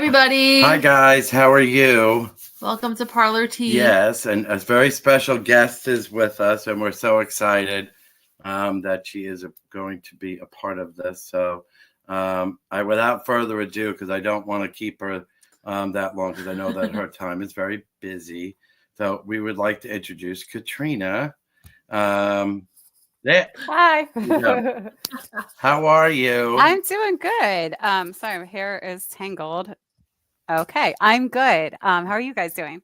everybody. Hi, guys. How are you? Welcome to Parlour Tea. Yes, and a very special guest is with us, and we're so excited that she is going to be a part of this. So, without further ado, because I don't want to keep her that long, because I know that her time is very busy. So, we would like to introduce Katrina. Hi. How are you? I'm doing good. Sorry, my hair is tangled. Okay, I'm good. How are you guys doing?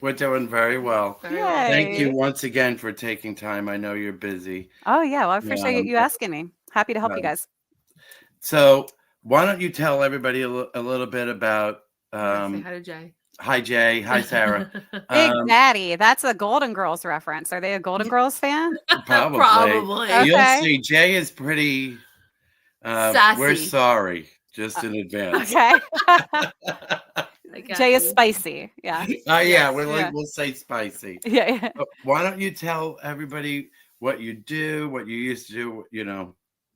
We're doing very well. Very well. Thank you once again for taking time. I know you're busy. Oh yeah, well I appreciate you asking me. Happy to help you guys. So why don't you tell everybody a little bit about Say hi to Jay. Hi Jay, hi Sarah. Big Daddy, that's a Golden Girls reference. Are they a Golden Girls fan? Probably. Okay. You'll see Jay is pretty sassy. We're sorry, just in advance. Okay. Jay is spicy. Yeah. Yeah, we'll say spicy. Yeah. But why don't you tell everybody what you do, what you used to do,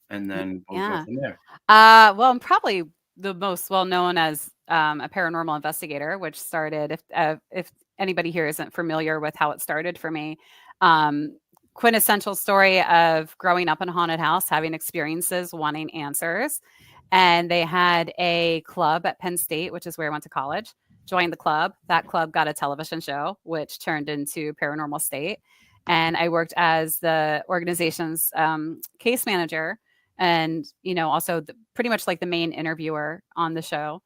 and then we'll go from there. Well, I'm probably the most well known as a paranormal investigator, which started, if anybody here isn't familiar with how it started for me, quintessential story of growing up in a haunted house, having experiences, wanting answers. And they had a club at Penn State, which is where I went to college. Joined the club. That club got a television show, which turned into Paranormal State. And I worked as the organization's case manager and, also pretty much like the main interviewer on the show.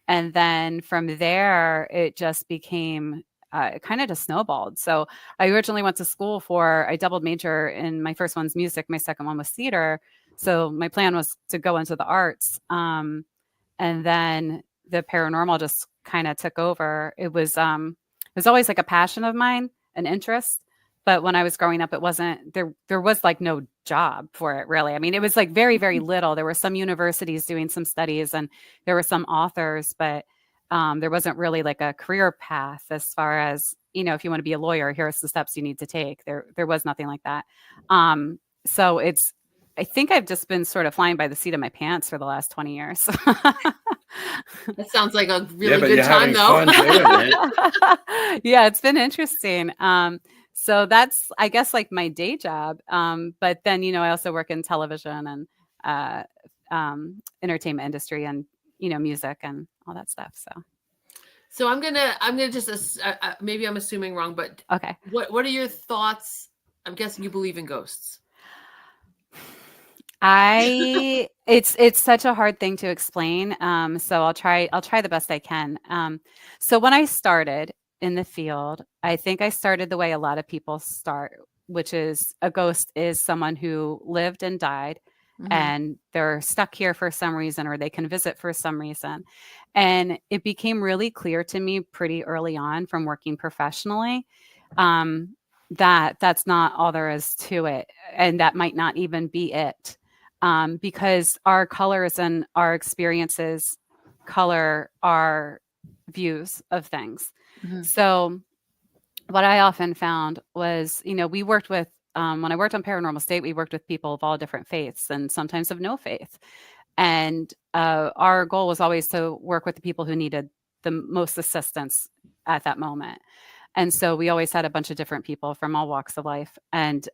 And then from there, it just became it kind of just snowballed. So I originally went to school I doubled major in my first one's music. My second one was theater. So my plan was to go into the arts. And then the paranormal just kind of took over. It was always like a passion of mine, an interest. But when I was growing up, it wasn't, there was like no job for it really. I mean, it was like very, very little. There were some universities doing some studies and there were some authors, but there wasn't really like a career path as far as, if you want to be a lawyer, here's the steps you need to take. There was nothing like that. So I think I've just been sort of flying by the seat of my pants for the last 20 years. That sounds like a really good time, though. Fun doing it. Yeah, it's been interesting. So that's, I guess, like my day job. But then, I also work in television and entertainment industry and, music and all that stuff. So I'm gonna just maybe I'm assuming wrong, but okay. What are your thoughts? I'm guessing you believe in ghosts. It's such a hard thing to explain. So I'll try the best I can. So when I started in the field, I think I started the way a lot of people start, which is a ghost is someone who lived and died and they're stuck here for some reason, or they can visit for some reason. And it became really clear to me pretty early on from working professionally, that that's not all there is to it. And that might not even be it. Because our colors and our experiences color our views of things. So what I often found was, we worked with, when I worked on Paranormal State, we worked with people of all different faiths and sometimes of no faith. And our goal was always to work with the people who needed the most assistance at that moment. And so we always had a bunch of different people from all walks of life. And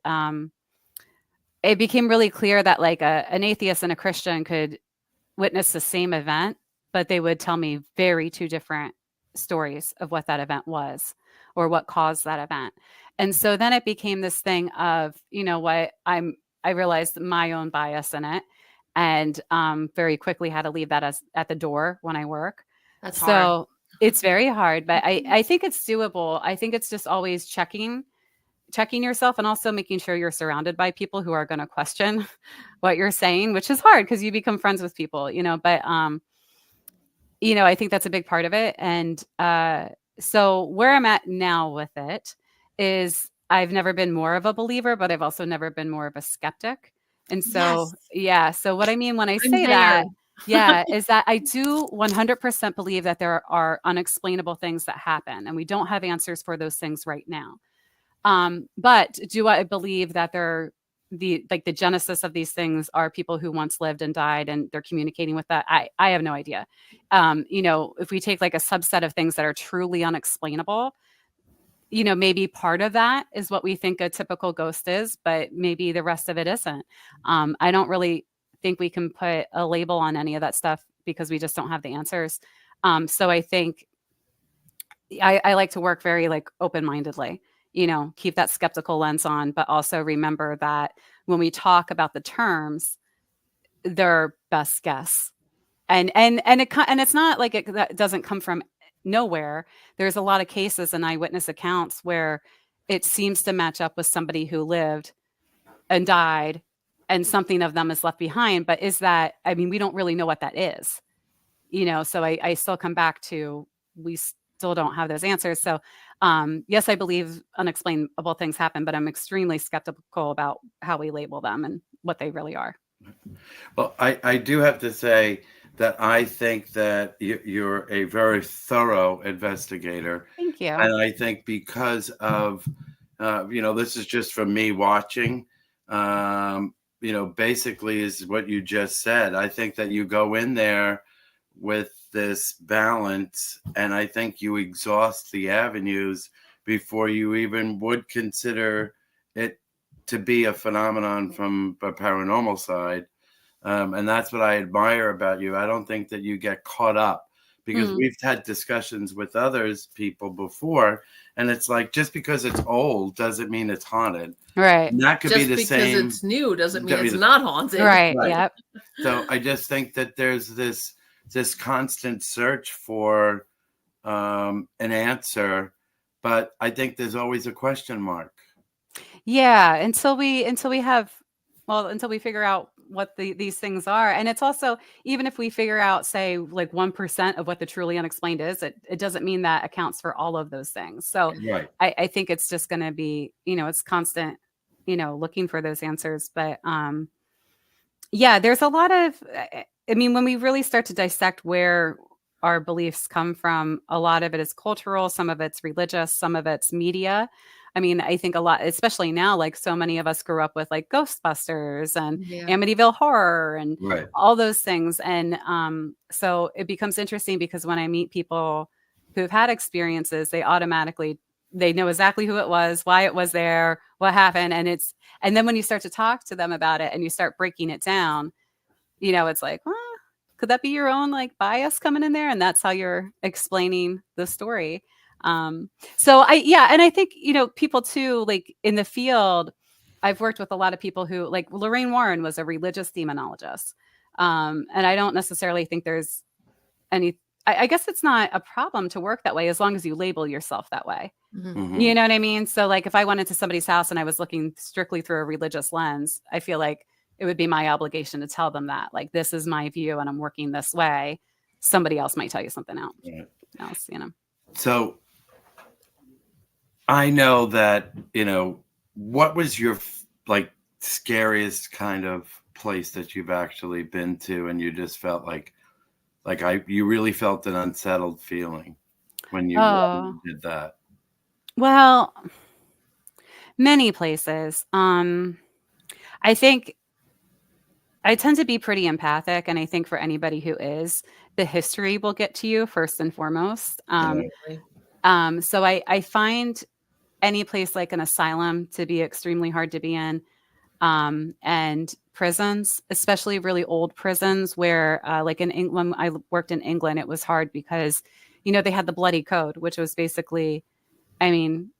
it became really clear that like an atheist and a Christian could witness the same event, but they would tell me two different stories of what that event was or what caused that event. And so then it became this thing of, I realized my own bias in it and very quickly had to leave that at the door when I work. That's hard. So it's very hard, but I think it's doable. I think it's just always checking yourself and also making sure you're surrounded by people who are going to question what you're saying, which is hard because you become friends with people, but, I think that's a big part of it. And so where I'm at now with it is I've never been more of a believer, but I've also never been more of a skeptic. And so, so what I mean when I say that, is that I do 100% believe that there are unexplainable things that happen and we don't have answers for those things right now. But do I believe that the genesis of these things are people who once lived and died and they're communicating with that. I have no idea. If we take like a subset of things that are truly unexplainable, maybe part of that is what we think a typical ghost is, but maybe the rest of it isn't. I don't really think we can put a label on any of that stuff because we just don't have the answers. So I think I like to work very like open-mindedly, keep that skeptical lens on, but also remember that when we talk about the terms, they're best guess. And it's not like that doesn't come from nowhere. There's a lot of cases and eyewitness accounts where it seems to match up with somebody who lived and died and something of them is left behind. But we don't really know what that is, so I still come back to, we still don't have those answers. So yes, I believe unexplainable things happen, but I'm extremely skeptical about how we label them and what they really are. Well, I do have to say that I think that you're a very thorough investigator. Thank you. And I think because of, this is just from me watching, basically is what you just said. I think that you go in there with this balance, and I think you exhaust the avenues before you even would consider it to be a phenomenon from a paranormal side. And that's what I admire about you. I don't think that you get caught up, because we've had discussions with others people before, and it's like, just because it's old doesn't mean it's haunted. Right. And that could just be the same. Because it's new doesn't mean it's not haunted. Right. Yep. So I just think that there's this constant search for an answer, but I think there's always a question mark. Yeah, until we figure out what these things are. And it's also, even if we figure out, say, like 1% of what the truly unexplained is, it doesn't mean that accounts for all of those things. So Right. I think it's just going to be, it's constant, looking for those answers. But yeah, there's a lot of, when we really start to dissect where our beliefs come from, a lot of it is cultural, some of it's religious, some of it's media. I think a lot, especially now, like so many of us grew up with like Ghostbusters and Amityville Horror and all those things. And so it becomes interesting because when I meet people who've had experiences, they know exactly who it was, why it was there, what happened. And then when you start to talk to them about it and you start breaking it down, it's like, well, could that be your own like bias coming in there? And that's how you're explaining the story. And I think, people too, like in the field, I've worked with a lot of people who, like Lorraine Warren was a religious demonologist. And I don't necessarily think there's I guess it's not a problem to work that way as long as you label yourself that way. Mm-hmm. You know what I mean? So like if I went into somebody's house and I was looking strictly through a religious lens, I feel like it would be my obligation to tell them that, like, this is my view and I'm working this way. Somebody else might tell you something else. So I know that, what was your like scariest kind of place that you've actually been to and you just felt you really felt an unsettled feeling when you did that? Well, many places. I think I tend to be pretty empathic, and I think for anybody who is, the history will get to you first and foremost. So I find any place like an asylum to be extremely hard to be in, and prisons, especially really old prisons where like in England, when I worked in England, it was hard because, they had the bloody code, which was basically,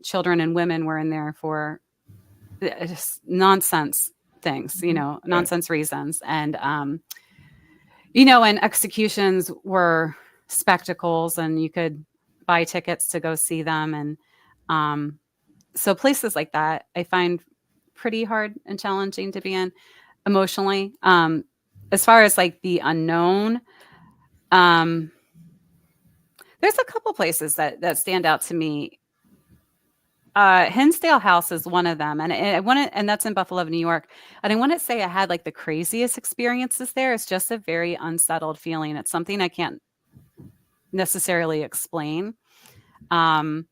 children and women were in there for just nonsense things, nonsense reasons. And, and executions were spectacles and you could buy tickets to go see them. And so places like that, I find pretty hard and challenging to be in emotionally. As far as like the unknown, there's a couple places that stand out to me. Hinsdale House is one of them, and that's in Buffalo, New York. And I wouldn't say I had like the craziest experiences there. It's just a very unsettled feeling. It's something I can't necessarily explain. And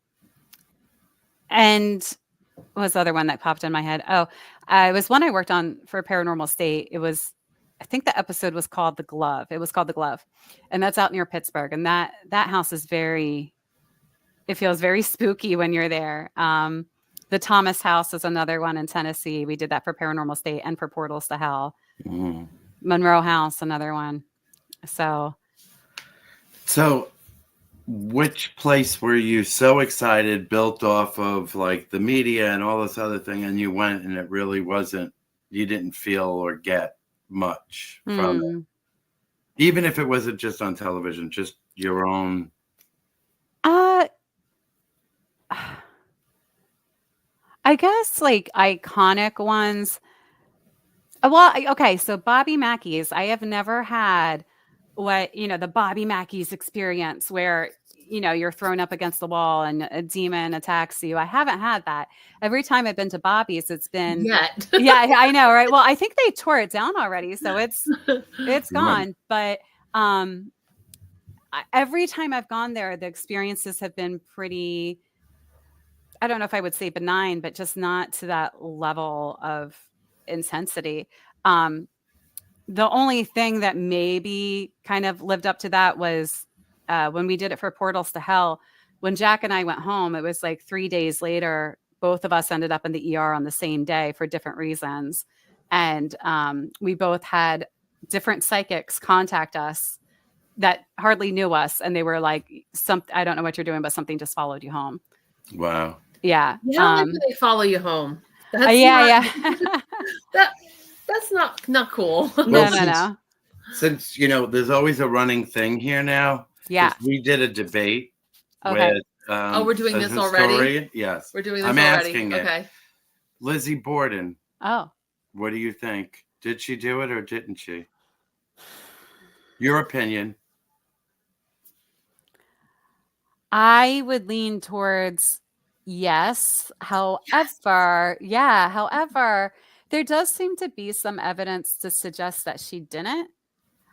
what was the other one that popped in my head? Oh, it was one I worked on for Paranormal State. I think the episode was called The Glove. It was called The Glove. And that's out near Pittsburgh. And that house is it feels very spooky when you're there. The Thomas House is another one in Tennessee. We did that for Paranormal State and for Portals to Hell. Mm. Monroe House, another one. So which place were you so excited, built off of like the media and all this other thing, and you went and it really wasn't, you didn't feel or get much from it? Even if it wasn't just on television, just your own. I guess like iconic ones. Well, okay, so Bobby Mackey's. I have never had the Bobby Mackey's experience where, you're thrown up against the wall and a demon attacks you. I haven't had that. Every time I've been to Bobby's, it's been Yet. yeah, I know, right? Well, I think they tore it down already, so it's gone. But every time I've gone there, the experiences have been pretty, I don't know if I would say benign, but just not to that level of intensity. The only thing that maybe kind of lived up to that was when we did it for Portals to Hell. When Jack and I went home, it was like 3 days later, both of us ended up in the ER on the same day for different reasons. And we both had different psychics contact us that hardly knew us. And they were like, I don't know what you're doing, but something just followed you home. Wow. Yeah. Yeah, they follow you home. That's yeah. That's not cool. No. Since there's always a running thing here now. Yeah. We did a debate Okay. with. We're doing this already? Yes. We're doing this I'm already. asking it. Okay. Lizzie Borden. Oh. What do you think? Did she do it or didn't she? Your opinion. I would lean towards yes. However, there does seem to be some evidence to suggest that she didn't.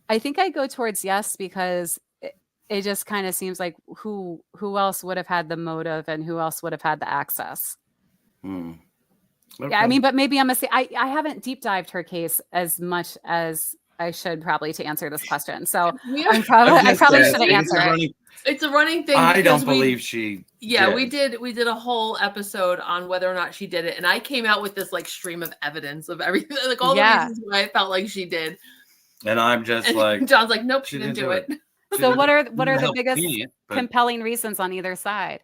I think I go towards yes because it just kind of seems like who else would have had the motive and who else would have had the access. Okay. Yeah, I mean, but maybe I haven't deep dived her case as much as I should probably to answer this question. So I probably shouldn't answer it. It's a running thing. I don't believe she. Yeah, we did a whole episode on whether or not she did it, and I came out with this like stream of evidence of everything, like all the reasons why I felt like she did. And I'm just like, John's like, nope, she didn't do it. So what are the biggest compelling reasons on either side?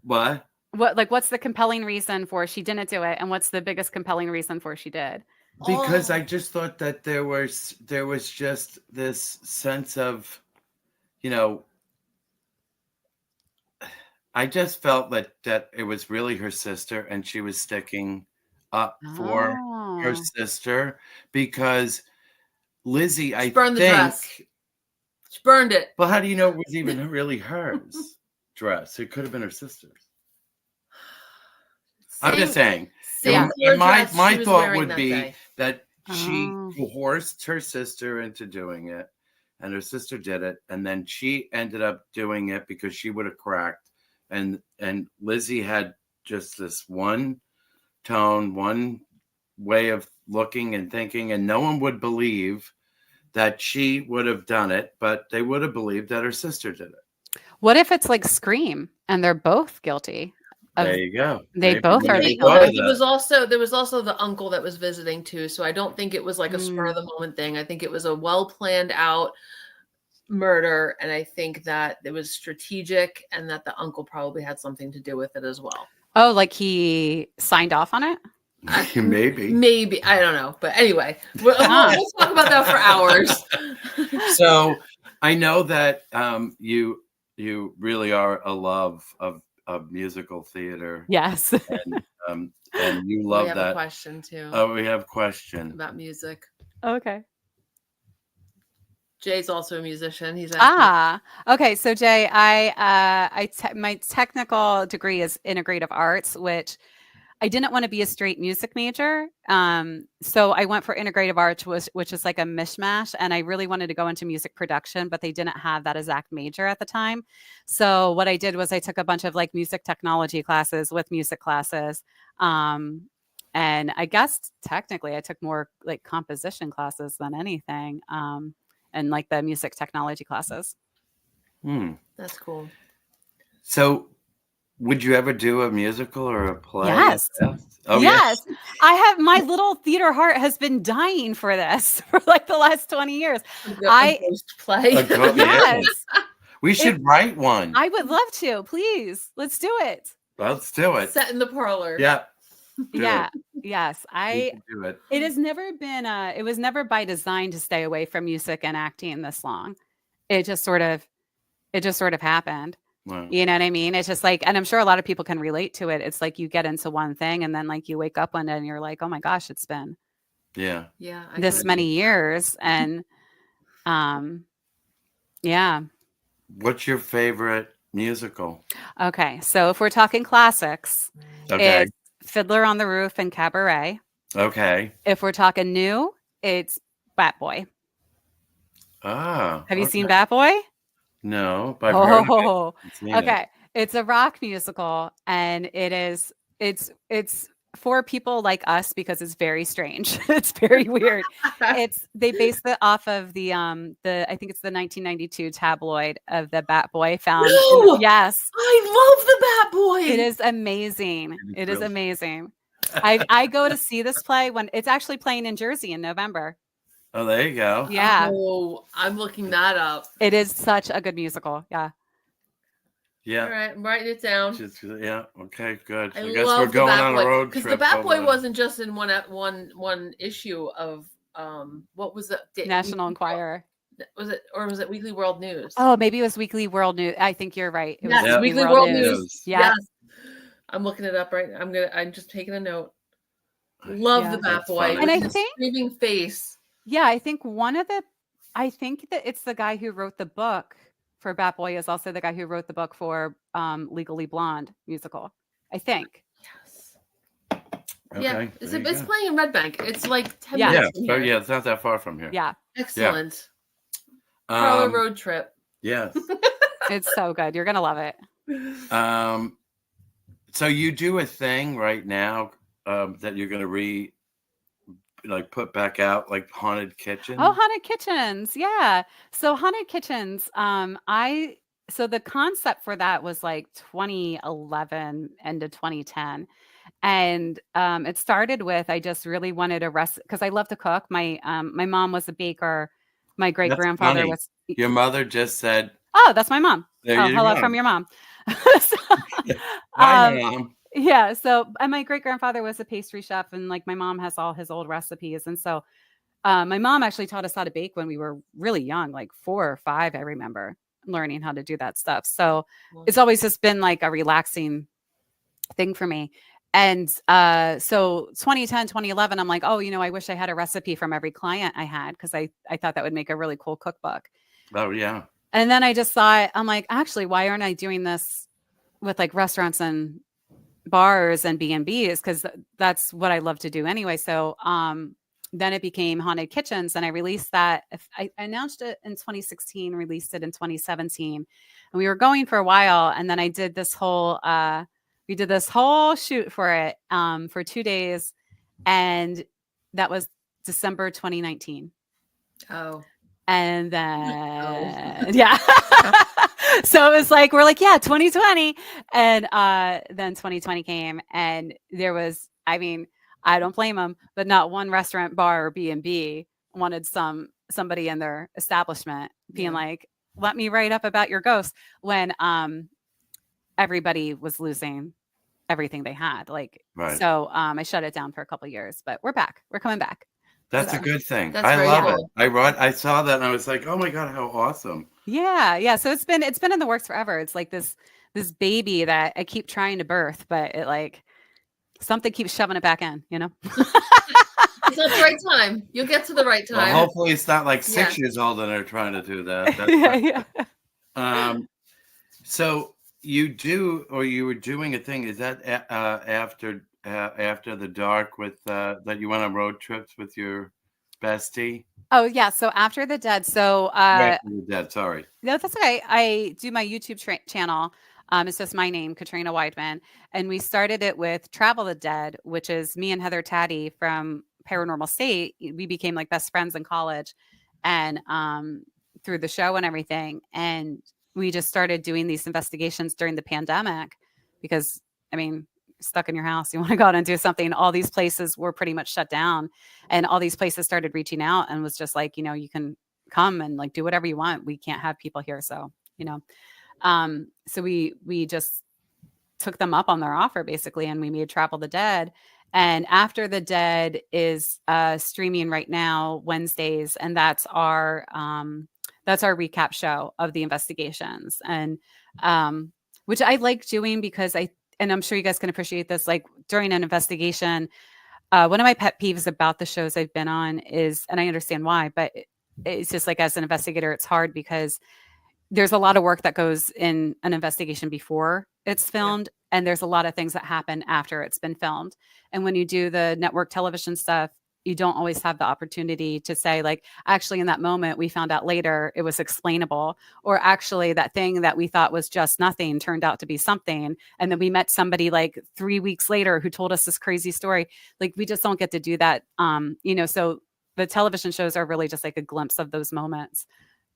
What? What's the compelling reason for she didn't do it, and what's the biggest compelling reason for she did? Because I just thought that there was just this sense of, I just felt that it was really her sister, and she was sticking up for her sister because Lizzie, I burned the dress. She burned it. Well, how do you know it was even really hers dress? It could have been her sister's. I'm just saying. My thought would be that she coerced her sister into doing it, and her sister did it, and then she ended up doing it because she would have cracked, and Lizzie had just this one tone, one way of looking and thinking, and no one would believe that she would have done it, but they would have believed that her sister did it. What if it's like Scream and they're both guilty? There you go. They both are. There was also the uncle that was visiting too. So I don't think it was like a spur of the moment thing. I think it was a well planned out murder, and I think that it was strategic, and that the uncle probably had something to do with it as well. Oh, like he signed off on it? Maybe I don't know, but anyway, we'll talk about that for hours. So I know that you really are a love of musical theater. Yes. And you love that. We have a question too. Oh, we have a question about music. Okay. Jay's also a musician. He's asking. Okay. So Jay, my technical degree is integrative arts, which I didn't want to be a straight music major. So I went for integrative arts, which is like a mishmash. And I really wanted to go into music production, but they didn't have that exact major at the time. So what I did was I took a bunch of like music technology classes with music classes. And I guess technically I took more like composition classes than anything. And like the music technology classes. That's cool. So would you ever do a musical or a play? Yes. Oh, yes. I have, my little theater heart has been dying for this for like the last 20 years. A ghost play. Yes. We should write one. I would love to. Please. Let's do it. Let's do it. Set in the parlor. Yeah. Yeah. Yes. We can do it. It has never been, it was never by design to stay away from music and acting this long. It just sort of happened. Wow. You know what I mean? It's just like, and I'm sure a lot of people can relate to it. It's like you get into one thing and then like you wake up one day and you're like, oh my gosh, it's been this many years. And yeah. What's your favorite musical? Okay. So if we're talking classics, Okay. it's Fiddler on the Roof and Cabaret. Okay. If we're talking new, it's Bat Boy. Ah. Have you seen Bat Boy? No, but I've heard of it. Okay. It's a rock musical and it's for people like us because it's very strange. It's very weird. They based it off of the I think it's the 1992 tabloid of the Bat Boy found. No! Yes. I love the Bat Boy. It is amazing. It is amazing. I go to see this play when it's actually playing in Jersey in November. Oh, there you go. Yeah. Oh, I'm looking that up. It is such a good musical. Yeah. Yeah. All right, I'm writing it down. Yeah. Okay. Good. I guess love we're going on a road trip. because the Bat Boy wasn't just in one issue of what was it? National Enquirer. Was it Weekly World News? Oh, maybe it was Weekly World News. I think you're right. It was Weekly World News. Yes. I'm looking it up right now. I'm just taking a note. Love the Bat Boy. And I think screaming face. Yeah, I think I think that it's the guy who wrote the book for Bat Boy is also the guy who wrote the book for Legally Blonde musical. I think. Yes. Okay, yeah, it's playing in Red Bank. It's like 10 Yeah. minutes. Yeah, yeah, it's not that far from here. Yeah. Excellent. Parlor road trip. Yes. It's so good. You're gonna love it. So you do a thing right now that you're gonna put back out, like Haunted Kitchen. Oh, Haunted Kitchens. Yeah. So Haunted Kitchens, so the concept for that was like 2011 into 2010. And it started with I just really wanted a recipe because I love to cook. My mom was a baker. My great grandfather was. Your mother just said, "Oh, that's my mom." There hello from your mom. Hi, Mom. Yeah. So, and my great grandfather was a pastry chef, and like my mom has all his old recipes. And so, my mom actually taught us how to bake when we were really young, like 4 or 5. I remember learning how to do that stuff. So, it's always just been like a relaxing thing for me. And so 2010, 2011, I'm like, oh, I wish I had a recipe from every client I had because I thought that would make a really cool cookbook. Oh, yeah. And then I just thought, I'm like, actually, why aren't I doing this with like restaurants and bars and B&Bs? Because that's what I love to do anyway. So then it became Haunted Kitchens, and I released that. I announced it in 2016, released it in 2017, and we were going for a while. And then I did this whole we did this whole shoot for it for 2 days, and that was December 2019. Oh. And then, yeah. So it was like, we're like, yeah, 2020. And then 2020 came, and there was, I mean, I don't blame them, but not one restaurant, bar, or B&B wanted somebody in their establishment being like, let me write up about your ghost when everybody was losing everything they had. Like, so I shut it down for a couple of years, but we're back. We're coming back. That's a good thing. That's I love cool. it. I saw that and I was like, oh my God, how awesome. Yeah. Yeah. So it's been in the works forever. It's like this baby that I keep trying to birth, but it like something keeps shoving it back in, It's not the right time. You'll get to the right time. Well, hopefully it's not like 6 years old and they're trying to do that. That's So you were doing a thing. Is that after After the Dark with that you went on road trips with your bestie? Oh yeah. So After the Dead. So After the Dead, sorry. no, that's okay. I do my YouTube channel. It's just my name, Katrina Weidman, and we started it with Travel the Dead, which is me and Heather Taddy from Paranormal State. We became like best friends in college, and through the show and everything, and we just started doing these investigations during the pandemic because, I mean, stuck in your house, you want to go out and do something. All these places were pretty much shut down, and all these places started reaching out and was just like, you can come and like do whatever you want. We can't have people here, so so we just took them up on their offer basically, and we made Travel the Dead. And After the Dead is streaming right now Wednesdays, and that's our recap show of the investigations, and which I like doing because and I'm sure you guys can appreciate this, like during an investigation, one of my pet peeves about the shows I've been on is, and I understand why, but it's just like as an investigator, it's hard because there's a lot of work that goes in an investigation before it's filmed, and there's a lot of things that happen after it's been filmed. And when you do the network television stuff, you don't always have the opportunity to say, like, actually in that moment we found out later it was explainable, or actually that thing that we thought was just nothing turned out to be something, and then we met somebody like 3 weeks later who told us this crazy story. Like, we just don't get to do that. So the television shows are really just like a glimpse of those moments,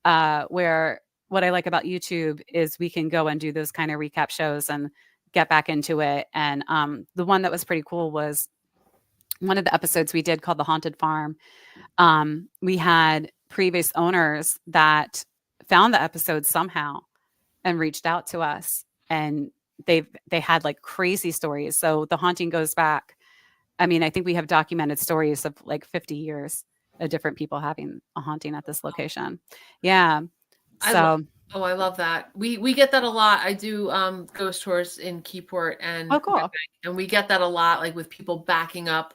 where what I like about YouTube is we can go and do those kind of recap shows and get back into it. And the one that was pretty cool was one of the episodes we did called The Haunted Farm. We had previous owners that found the episode somehow and reached out to us, and they had like crazy stories. So the haunting goes back. I mean, I think we have documented stories of like 50 years of different people having a haunting at this location. Yeah. So I love that. We get that a lot. I do ghost tours in Keyport and cool. and we get that a lot, like with people backing up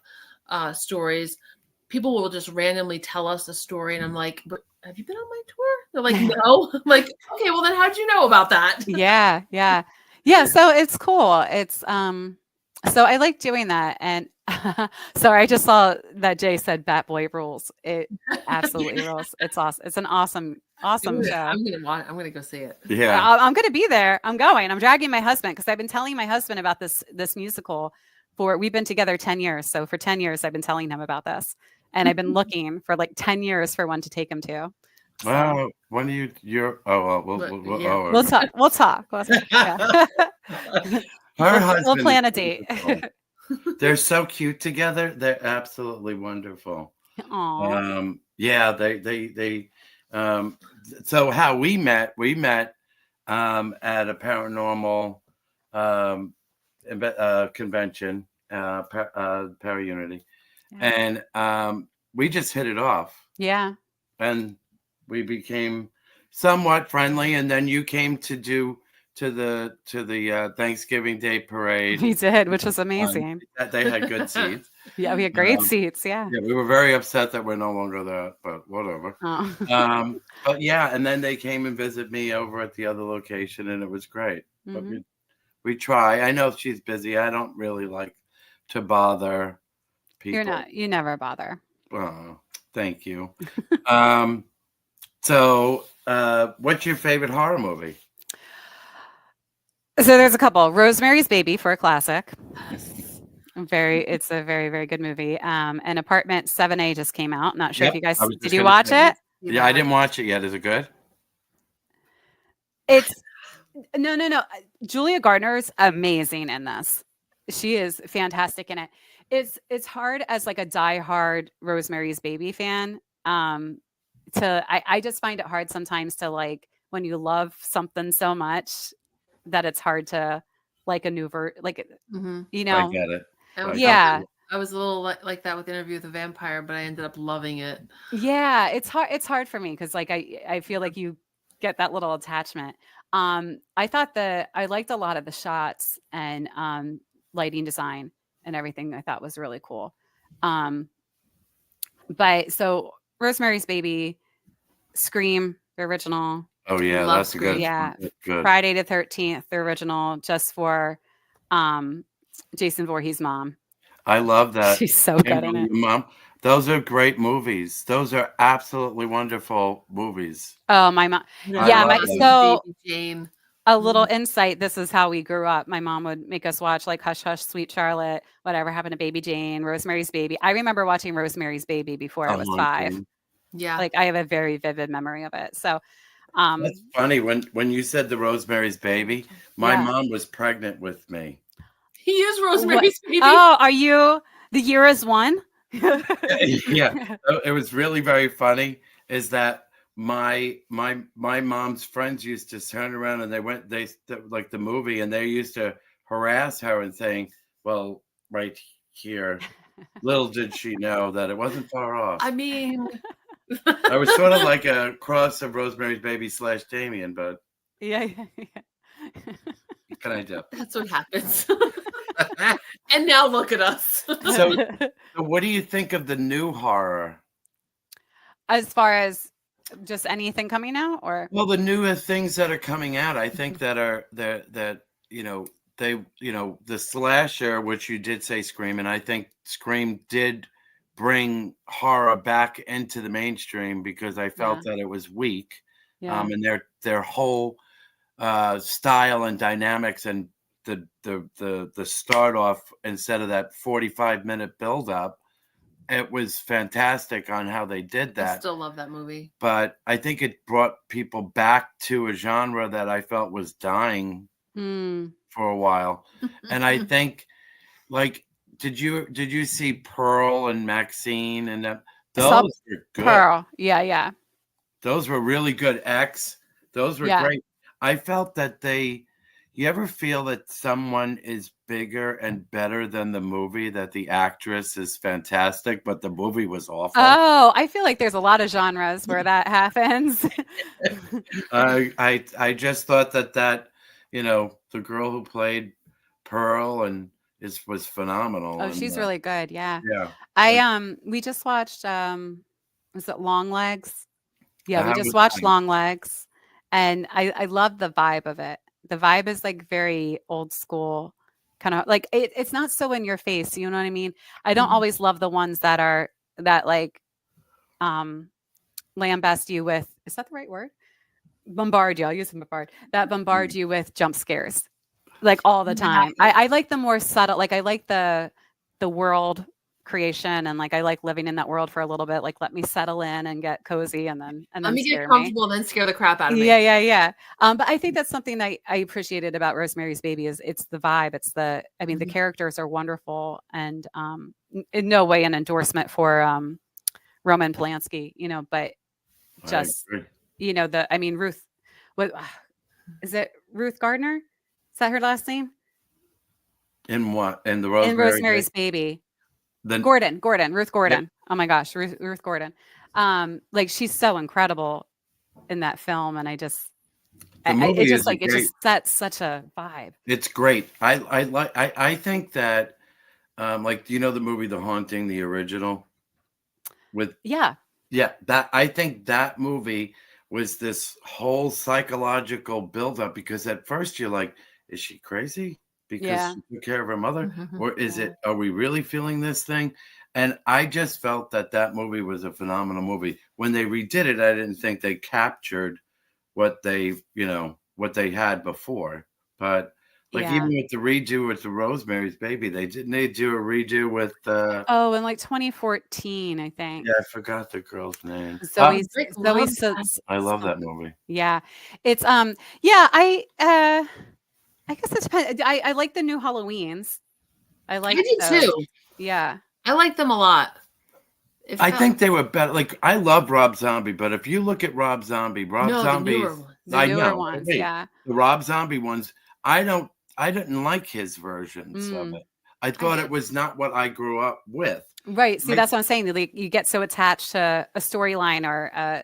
stories. People will just randomly tell us a story, and I'm like, but have you been on my tour? They're like, no. I'm like, okay, well then how'd you know about that? Yeah. So it's cool. It's so I like doing that. And sorry, I just saw that Jay said Bat Boy rules. It absolutely rules. It's awesome. It's an awesome show. I'm gonna go see it. Yeah. I'm gonna be there. I'm dragging my husband because I've been telling my husband about this musical we've been together 10 years. So for 10 years I've been telling him about this, and I've been looking for like 10 years for one to take him to. So. Well, when you're we'll talk. Yeah. Her husband, we'll plan a date. They're so cute together. They're absolutely wonderful. Aww. Yeah, they so how we met at a paranormal convention, Para-Unity, and we just hit it off. Yeah. And we became somewhat friendly, and then you came to the Thanksgiving Day parade. We did, which was amazing. They had good seats. Yeah, we had great seats. Yeah. Yeah, we were very upset that we're no longer there, but whatever. Oh. But yeah, and then they came and visit me over at the other location, and it was great. Mm-hmm. But we try. I know she's busy. I don't really like to bother people. You never bother. Oh, thank you. So what's your favorite horror movie? So there's a couple. Rosemary's Baby for a classic. It's a very, very good movie. And Apartment 7A just came out. Not sure if you guys did you watch it? Yeah, I didn't watch it yet. Is it good? It's no. Julia Gardner's amazing in this. She is fantastic in it. It's hard as like a diehard Rosemary's Baby fan. I just find it hard sometimes to, like, when you love something so much that it's hard to like a new I get it. I was a little like that with Interview with a Vampire, but I ended up loving it. Yeah, it's hard for me because like I feel like you get that little attachment. I thought I liked a lot of the shots and lighting design and everything. I thought was really cool. But so Rosemary's Baby, Scream, the original. Oh yeah, that's good. Yeah, good. Friday the 13th, the original, just for Jason Voorhees' mom. I love that. She's so Hey, good in it. Mom, those are great movies. Those are absolutely wonderful movies. Oh, my mom. I Yeah, love my them. so Baby Jane. a little insight. This is how we grew up. My mom would make us watch like Hush Hush, Sweet Charlotte, Whatever Happened to Baby Jane, Rosemary's Baby. I remember watching Rosemary's Baby before I A was long 5. time. Yeah. Like I have a very vivid memory of it. So, That's funny. When you said the Rosemary's Baby, my yeah. mom was pregnant with me. He is What? Rosemary's Baby. Oh, are you the year is one? Yeah, it was really very funny. Is that my mom's friends used to turn around and they like the movie, and they used to harass her and saying, "Well, right here." Little did she know that it wasn't far off. I mean, I was sort of like a cross of Rosemary's Baby / Damien, but Yeah. what can I do? that's what happens. And now look at us. So, what do you think of the new horror? As far as just anything coming out, or Well, the newer things that are coming out, I think that the slasher, which you did say Scream, and I think Scream did bring horror back into the mainstream because I felt that it was weak, yeah, and their whole style and dynamics and the start off instead of that 45-minute build up. It was fantastic on how they did I that. still love that movie. But I think it brought people back to a genre that I felt was dying for a while. And I think, like, did you see Pearl and Maxine and that? Those were good. Pearl. Yeah. Those were really good. X. Those were great. I felt that you ever feel that someone is bigger and better than the movie, that the actress is fantastic, but the movie was awful? Oh, I feel like there's a lot of genres where that happens. I just thought that the girl who played Pearl was phenomenal. Oh, she's really good. Yeah. Yeah. We just watched was it Long Legs? Yeah, we That just was watched nice. Long Legs, and I love the vibe of it. The vibe is like very old school, kind of like it's not so in your face. You know what I mean? I don't always love the ones that like lambast you with, is that the right word? Bombard you. I'll use bombard. That bombard you with jump scares like all the time. I like the more subtle, like I like the world creation, and like I like living in that world for a little bit. Like let me settle in and get cozy, and then Let me get scare comfortable and then scare the crap out of me. Yeah. But I think that's something that I appreciated about Rosemary's Baby is it's the vibe. It's the the characters are wonderful, and in no way an endorsement for Roman Polanski, but just Ruth, what is it? Ruth Gardner? Is that her last name? In what? In the In Rosemary's Baby. Gordon, Ruth Gordon. Yep. Oh my gosh, Ruth Gordon. Like she's so incredible in that film, and it just sets such a vibe. It's great. I think that like, do you know the movie The Haunting, the original? That I think that movie was this whole psychological buildup, because at first you're like, is she crazy because she took care of her mother, or are we really feeling this thing? And I just felt that movie was a phenomenal movie. When they redid it, I didn't think they captured what they had before, but even with the redo with the Rosemary's Baby, they do a redo with in like 2014, I think. Yeah, I forgot the girl's name. Zoe. I love that movie. Yeah, it's I guess it depends. I like the new Halloweens. I did too. Yeah, I like them a lot. I think they were better. Like, I love Rob Zombie, but if you look at Rob Zombie, the newer ones, the Rob Zombie ones, I didn't like his versions of it. I thought it was not what I grew up with. Right. See, that's what I'm saying. Like, you get so attached to a storyline or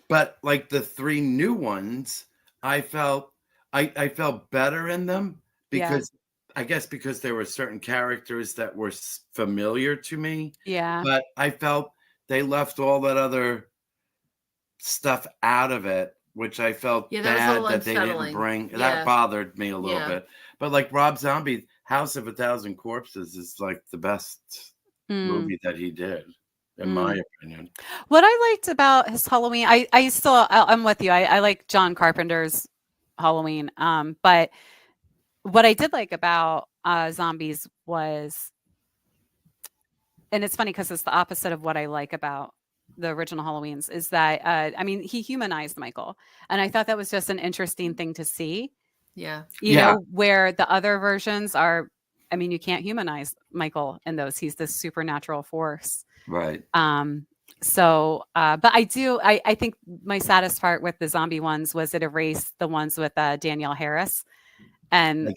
But like the 3 new ones, I felt better in them because I guess because there were certain characters that were familiar to me. Yeah. But I felt they left all that other stuff out of it, which I felt bad that they didn't bring. That bothered me a little bit. But like Rob Zombie House of a Thousand Corpses is like the best movie that he did, in my opinion. What I liked about his Halloween, I'm with you. I like John Carpenter's Halloween. But what I did like about zombies was, and it's funny because it's the opposite of what I like about the original Halloweens, is that I mean, he humanized Michael, and I thought that was just an interesting thing to see. Yeah. You know, where the other versions are, I mean, you can't humanize Michael in those. He's this supernatural force. Right. But I think my saddest part with the zombie ones was it erased the ones with Danielle Harris. And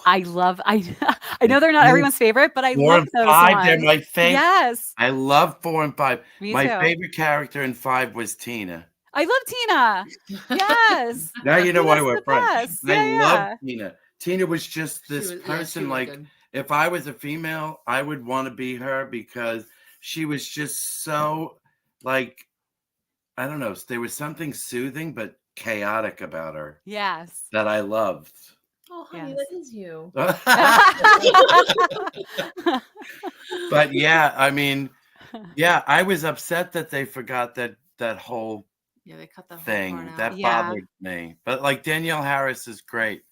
I know they're not everyone's favorite, but I love those 5, ones. they're my favorite. Yes. I love 4 and 5. Me My too. favorite character in 5 was Tina. I love Tina. Yes. Now you know why Tina's we're the friends. best. I Yeah, love Tina. Tina was just She this was person, like, good. if I was a female, I would want to be her because she was just so, like, I don't know, there was something soothing but chaotic about her Yes. that I loved. Oh, honey, Yes. that is you. But yeah, I mean, yeah, I was upset that they forgot that whole they cut the whole thing. part out. That Yeah. bothered me. But like Danielle Harris is great.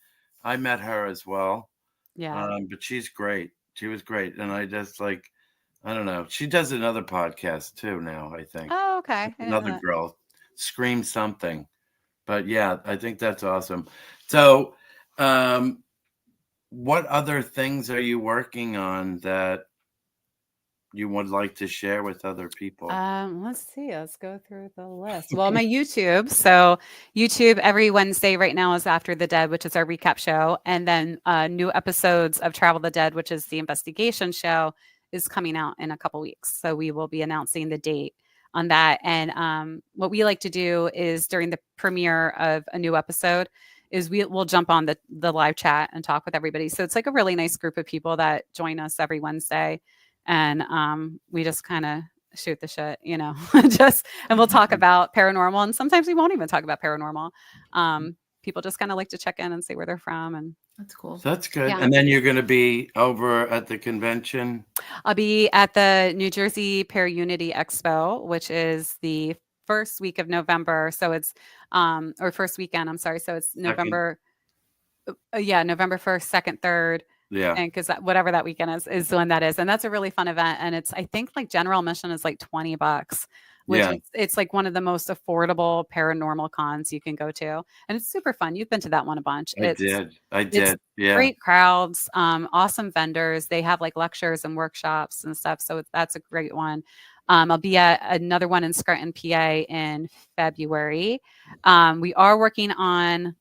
I met her as well. Yeah. But she's great. She was great. And I just like, I don't know. She does another podcast too now, I think. Oh, okay. I didn't know Another that. girl, Scream Something. But yeah, I think that's awesome. So, what other things are you working on that you would like to share with other people? Let's see. Let's go through the list. Well, my YouTube. So YouTube every Wednesday right now is After the Dead, which is our recap show, and then new episodes of Travel the Dead, which is the investigation show, is coming out in a couple weeks. So we will be announcing the date on that. And what we like to do is during the premiere of a new episode is we'll jump on the live chat and talk with everybody. So it's like a really nice group of people that join us every Wednesday. And we just kind of shoot the shit, you know, and we'll talk about paranormal. And sometimes we won't even talk about paranormal. People just kind of like to check in and see where they're from. And that's cool. So that's good. Yeah. And then you're going to be over at the convention? I'll be at the New Jersey Para-Unity Expo, which is the first week of November. So it's, or first weekend, I'm sorry. So it's November. November 1st, 2nd, 3rd. Yeah. And because whatever that weekend is when that is. And that's a really fun event. And it's, I think like general admission is like $20, which it's like one of the most affordable paranormal cons you can go to. And it's super fun. You've been to that one a bunch. I did. Yeah. Great crowds, awesome vendors. They have like lectures and workshops and stuff. So that's a great one. I'll be at another one in Scranton, PA in February. We are working on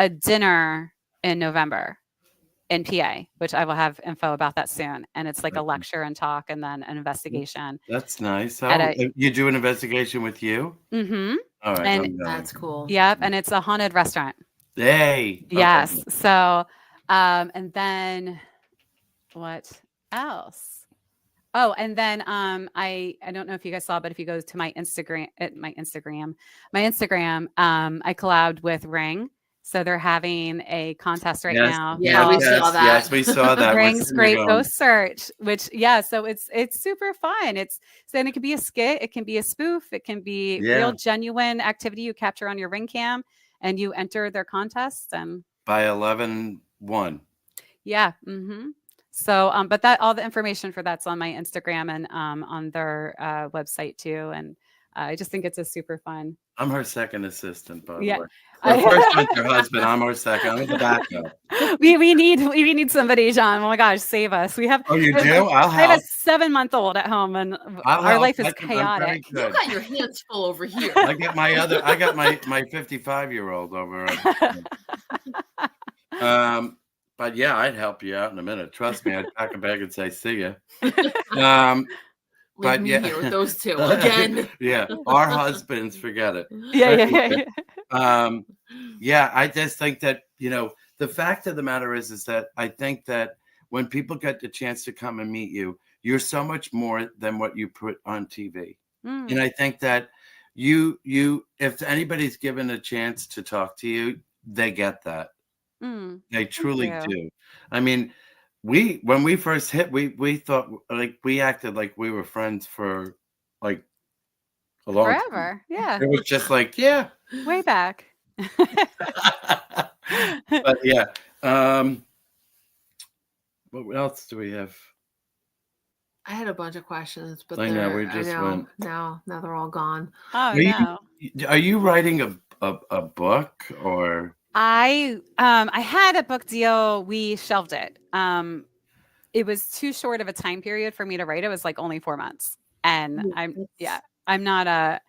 a dinner in November in PA, which I will have info about that soon. And it's like a lecture and talk and then an investigation. That's nice. You do an investigation with you? Mm-hmm. All right. And that's cool. Yep. And it's a haunted restaurant. Hey. Yes. Okay. So, and then what else? Oh, and then I don't know if you guys saw, but if you go to my Instagram, I collabed with Ring. So they're having a contest right now. Yeah, we saw that. Yes, we saw that. Ring's Great Ghost Search, which so it's super fun. It could be a skit, it can be a spoof, it can be real genuine activity you capture on your Ring cam and you enter their contests and by 11/1. Yeah. Mm-hmm. So, but all the information for that's on my Instagram and on their website too. And I just think it's a super fun. I'm her second assistant, by the way. Her first one's her husband. I'm her second. I'm the backup. we need somebody, John. Oh my gosh, save us. We have. Oh, you do? I'll help. I have a 7-month-old at home, and our life is chaotic. You've got your hands full over here. I got my 55-year-old over. But yeah, I'd help you out in a minute. Trust me, I'd pack a bag and say, "See ya." Leave me here with those two again. Yeah, our husbands, forget it. Yeah. I just think that, the fact of the matter is that I think that when people get the chance to come and meet you, you're so much more than what you put on TV. And I think that you, if anybody's given a chance to talk to you, they get that. They truly do. I mean, when we first hit, we thought like we acted like we were friends for like a long time. Forever. Yeah. It was just like, yeah. Way back. But yeah. What else do we have? I had a bunch of questions, but I know we just went. now they're all gone. Oh no. Are you writing a book or? I had a book deal. We shelved it. It was too short of a time period for me to write. It was like only 4 months. And I'm not a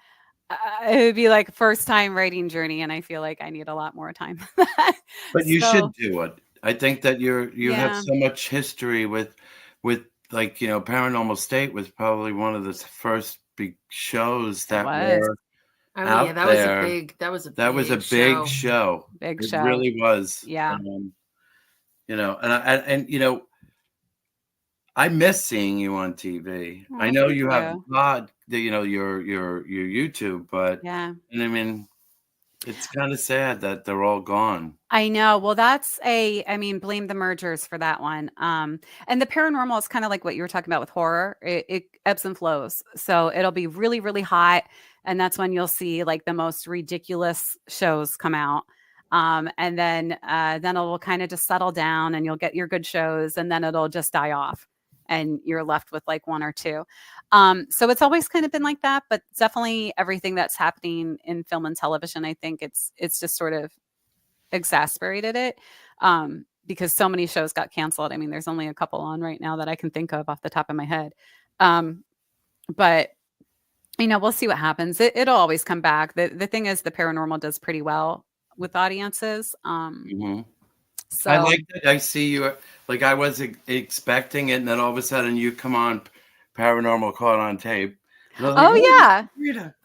it would be like first time writing journey, and I feel like I need a lot more time. But you should do it. I think that you have Yeah. so much history with like, Paranormal State was probably one of the first big shows that were Oh out yeah, there. that was a big show. Big It show. really was. Yeah. And I miss seeing you on TV. Oh, I know thank you have you. not, your YouTube, but Yeah. and I mean, it's kind of sad that they're all gone. I know. Well, blame the mergers for that one. And the paranormal is kind of like what you were talking about with horror. It ebbs and flows. So it'll be really, really hot. And that's when you'll see like the most ridiculous shows come out. And then it will kind of just settle down and you'll get your good shows and then it'll just die off and you're left with like one or two. So it's always kind of been like that, but definitely everything that's happening in film and television, I think it's just sort of exasperated it because so many shows got canceled. I mean, there's only a couple on right now that I can think of off the top of my head. But we'll see what happens. It'll always come back. The thing is the paranormal does pretty well with audiences. So I like that. I see you like I was expecting it, and then all of a sudden you come on Paranormal Caught on Tape. Like, yeah.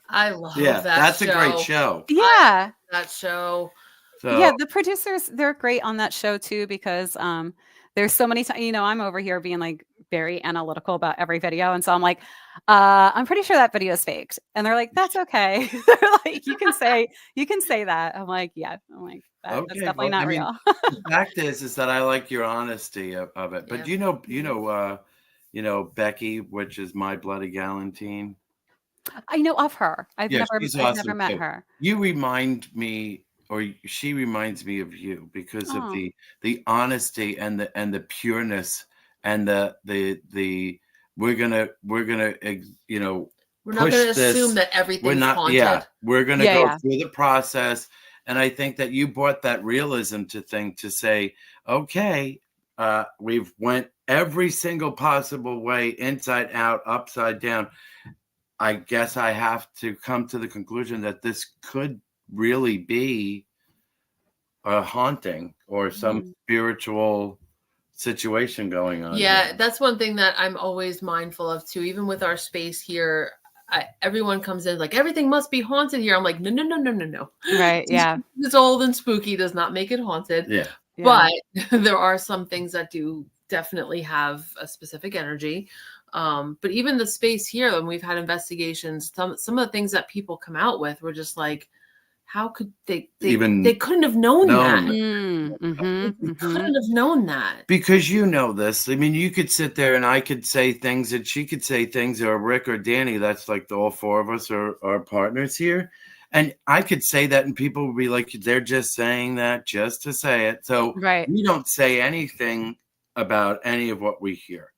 I love that. That's show. A great show. Yeah. That show. So, yeah, the producers, they're great on that show too because there's so many times, I'm over here being like very analytical about every video. And so I'm like, I'm pretty sure that video is faked. And they're like, that's okay. They're like, you can say that. I'm like, yeah. I'm like, that's definitely not real. The fact is that I like your honesty of it. But Becky, which is My Bloody Galantine. I know of her. I've never met too. her. You remind me, or she reminds me of you because of the honesty and the pureness and the we're gonna we're not going to assume that everything's haunted. Yeah, we're gonna go through the process, and I think that you brought that realism to say, okay, we've went every single possible way, inside out, upside down. I guess I have to come to the conclusion that this could really be a haunting or some spiritual situation going on. Yeah, that's one thing that I'm always mindful of too. Even with our space here, everyone comes in like everything must be haunted here. I'm like, no. Right? Yeah. It's old and spooky does not make it haunted. Yeah. But there are some things that do definitely have a specific energy. But even the space here, when we've had investigations, some of the things that people come out with were just like, how could they couldn't have known that. They couldn't have known that. Because this. I mean, you could sit there and I could say things and she could say things, or Rick or Danny, that's like all four of us are partners here. And I could say that and people would be like, they're just saying that just to say it. So we don't say anything about any of what we hear.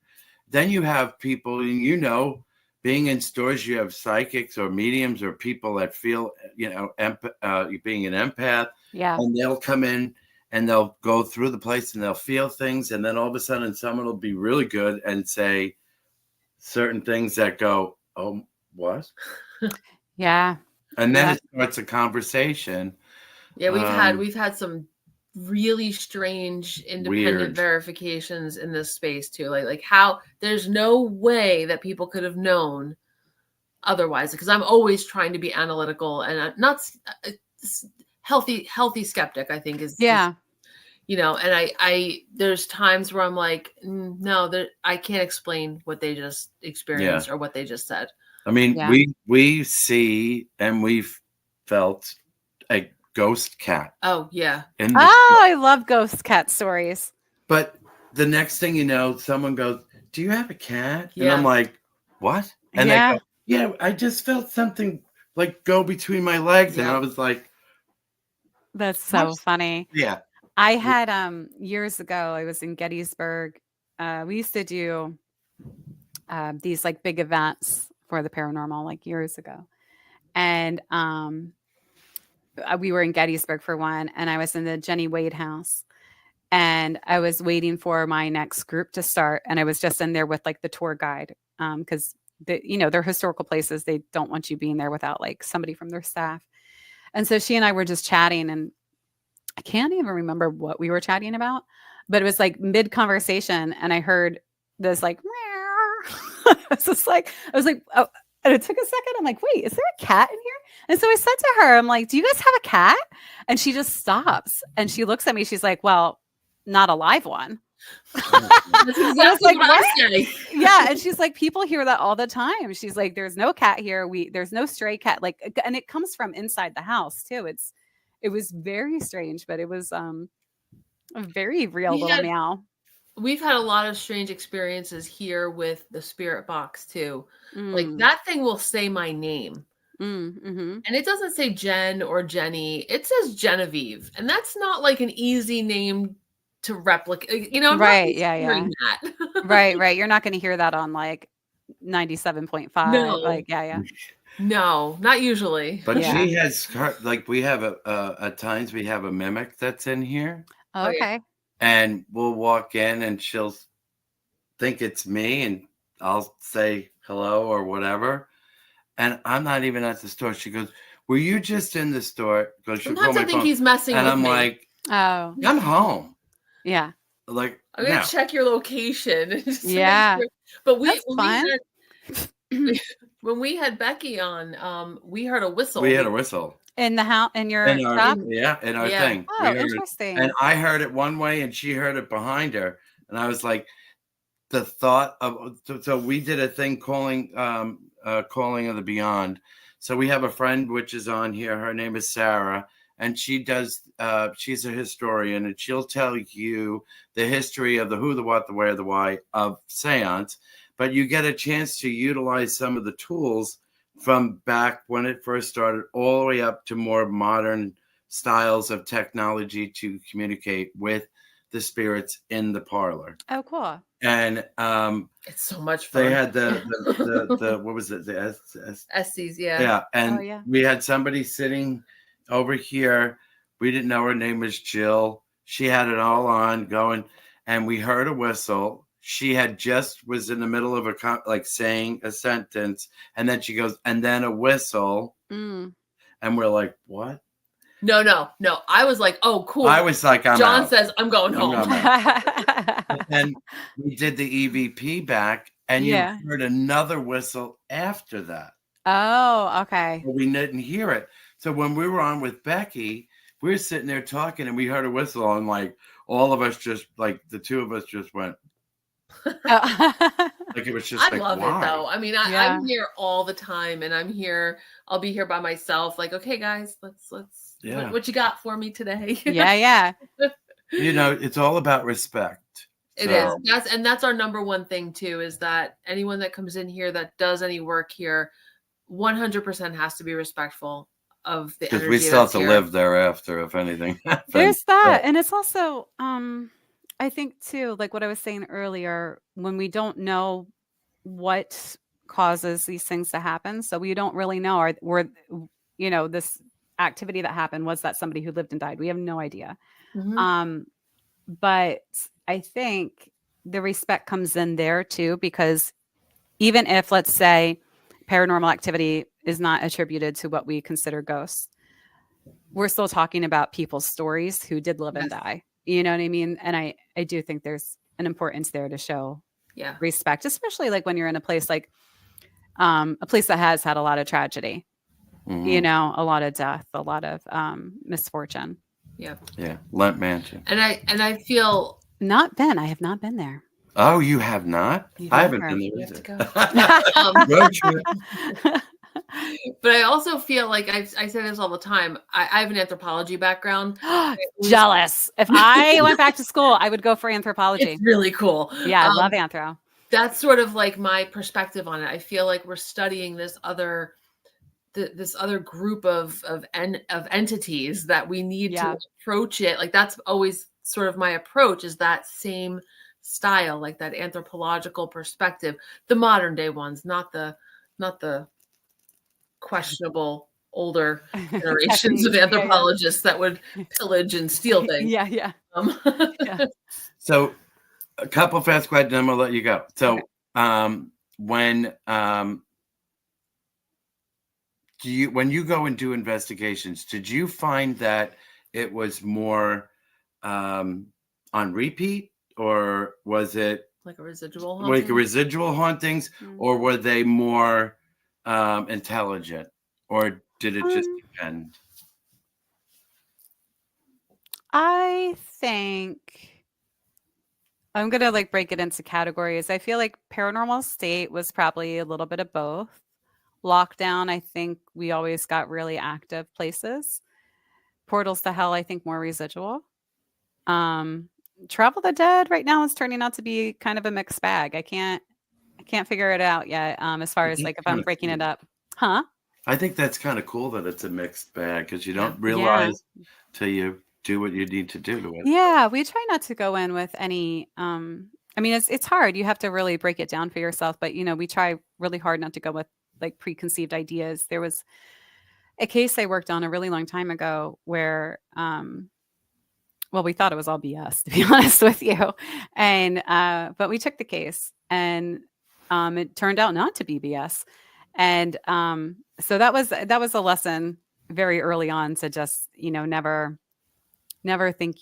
Then you have people, and being in stores, you have psychics or mediums or people that feel, being an empath. Yeah. And they'll come in and they'll go through the place and they'll feel things. And then all of a sudden someone will be really good and say certain things that go, oh, what? Yeah. And then it starts a conversation. Yeah, we've had some really strange independent verifications in this space too. Like how there's no way that people could have known otherwise, because I'm always trying to be analytical and I'm not healthy skeptic, I think is and I there's times where I'm like, no, I can't explain what they just experienced or what they just said. I mean, we see and we've felt a ghost cat. Oh yeah. I love ghost cat stories. But the next thing you know, someone goes, "Do you have a cat?" And Yeah. I'm like, "What?" And they go, "Yeah, I just felt something like go between my legs," and I was like, That's so funny. Yeah. I had years ago, I was in Gettysburg. We used to do these like big events for the paranormal like years ago. And we were in Gettysburg for one, and I was in the Jenny Wade house. And I was waiting for my next group to start, and I was just in there with like the tour guide, because they're historical places. They don't want you being there without like somebody from their staff. And so she and I were just chatting, and I can't even remember what we were chatting about, but it was like mid conversation, and I heard this like, I was like, oh, and it took a second. I'm like, wait, is there a cat in here? And so I said to her, I'm like, do you guys have a cat? And she just stops and she looks at me. She's like, well, not a live one. That's exactly what I say. Yeah. And she's like, people hear that all the time. She's like, there's no cat here. There's no stray cat. Like, and it comes from inside the house too. It was very strange, but it was a very real little meow. We've had a lot of strange experiences here with the spirit box too. Like that thing will say my name. Mm-hmm. And it doesn't say Jen or Jenny. It says Genevieve. And that's not like an easy name to replicate. I'm right. not Yeah. that. Right. You're not going to hear that on like 97.5. No. Like, yeah. No, not usually. But she has, like, we have at times we have a mimic that's in here. Oh, okay. And we'll walk in and she'll think it's me and I'll say hello or whatever. And I'm not even at the store. She goes, were you just in the store? Sometimes I think he's messing with me. And I'm like, oh, I'm home. Yeah. Like, I'm going to check your location. Yeah. But when we had Becky on, we heard a whistle. We had a whistle. In the house, in your shop? In our thing. Oh, interesting. And I heard it one way and she heard it behind her. And I was like, the thought of, so we did a thing calling of the beyond. So we have a friend which is on here. Her name is Sarah. And she does, she's a historian, and she'll tell you the history of the who, the what, the where, the why of seance. But you get a chance to utilize some of the tools from back when it first started all the way up to more modern styles of technology to communicate with the spirits in the parlor. Oh, cool. And it's so much fun. They had the what was it? The SCs, yeah. Yeah. And we had somebody sitting over here. We didn't know her name was Jill. She had it all on going, and we heard a whistle. She had just was in the middle of saying a sentence, and then she goes, and then a whistle. And we're like, what? No. I was like, oh, cool. I was like, John says, I'm going home. And we did the EVP back, and you heard another whistle after that. Oh, okay. But we didn't hear it. So when we were on with Becky, we were sitting there talking, and we heard a whistle, and like all of us just like the two of us just went. Like it was just. I love it though. I mean, I'm here all the time, and I'm here. I'll be here by myself. Like, okay, guys, let's. What you got for me today? Yeah. It's all about respect. It is. That's our number one thing too. Is that anyone that comes in here that does any work here, 100% has to be respectful of the energy. Because we still have to live thereafter, if anything happens. There's that, and it's also, I think too, like what I was saying earlier, when we don't know what causes these things to happen, so we don't really know, this activity that happened, was that somebody who lived and died? We have no idea. Mm-hmm. But I think the respect comes in there too, because even if, let's say, paranormal activity is not attributed to what we consider ghosts, we're still talking about people's stories who did live and die. You know what I mean? And I do think there's an importance there to show respect, especially like when you're in a place like a place that has had a lot of tragedy, a lot of death, a lot of misfortune. Yeah. Lent Mansion. And I feel I have not been there. Oh, you have not? I haven't been there. You have to go. But I also feel like I say this all the time. I have an anthropology background. Jealous. If I went back to school, I would go for anthropology. It's really cool. Yeah, I love anthro. That's sort of like my perspective on it. I feel like we're studying this other group of entities that we need to approach it. Like that's always sort of my approach, is that same style, like that anthropological perspective, the modern day ones, not the questionable older generations of anthropologists that would pillage and steal things. Yeah. So a couple fast questions, then we'll let you go. So when you go and do investigations, did you find that it was more on repeat, or was it like a residual hauntings, or were they more intelligent, or did it just depend? I think I'm gonna like break it into categories. I feel like Paranormal State was probably a little bit of both. Lockdown, I think we always got really active places. Portals to Hell, I think more residual. Travel the Dead right now is turning out to be kind of a mixed bag. I can't figure it out yet. As far as like if I'm breaking it up. Huh? I think that's kind of cool that it's a mixed bag, because you don't realize till you do what you need to do to it. Yeah, we try not to go in with any I mean it's hard. You have to really break it down for yourself, but we try really hard not to go with like preconceived ideas. There was a case I worked on a really long time ago where well, we thought it was all BS, to be honest with you. And but we took the case, and it turned out not to be BS. And so that was a lesson very early on, to just never think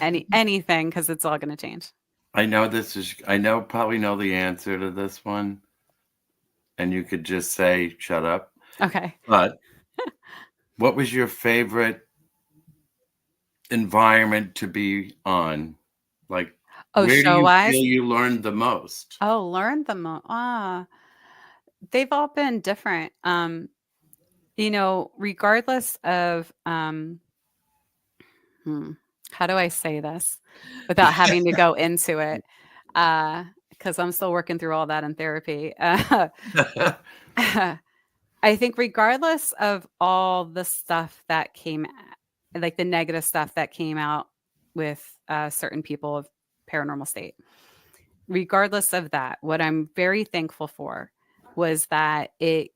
anything, because it's all going to change. I probably know the answer to this one, and you could just say shut up. Okay. But what was your favorite environment to be on? Like, where do you feel you learned the most? Learned the most. They've all been different. Regardless of how do I say this without having to go into it? Because I'm still working through all that in therapy. I think regardless of all the stuff that came, like the negative stuff that came out with certain people of Paranormal State, regardless of that, what I'm very thankful for was that it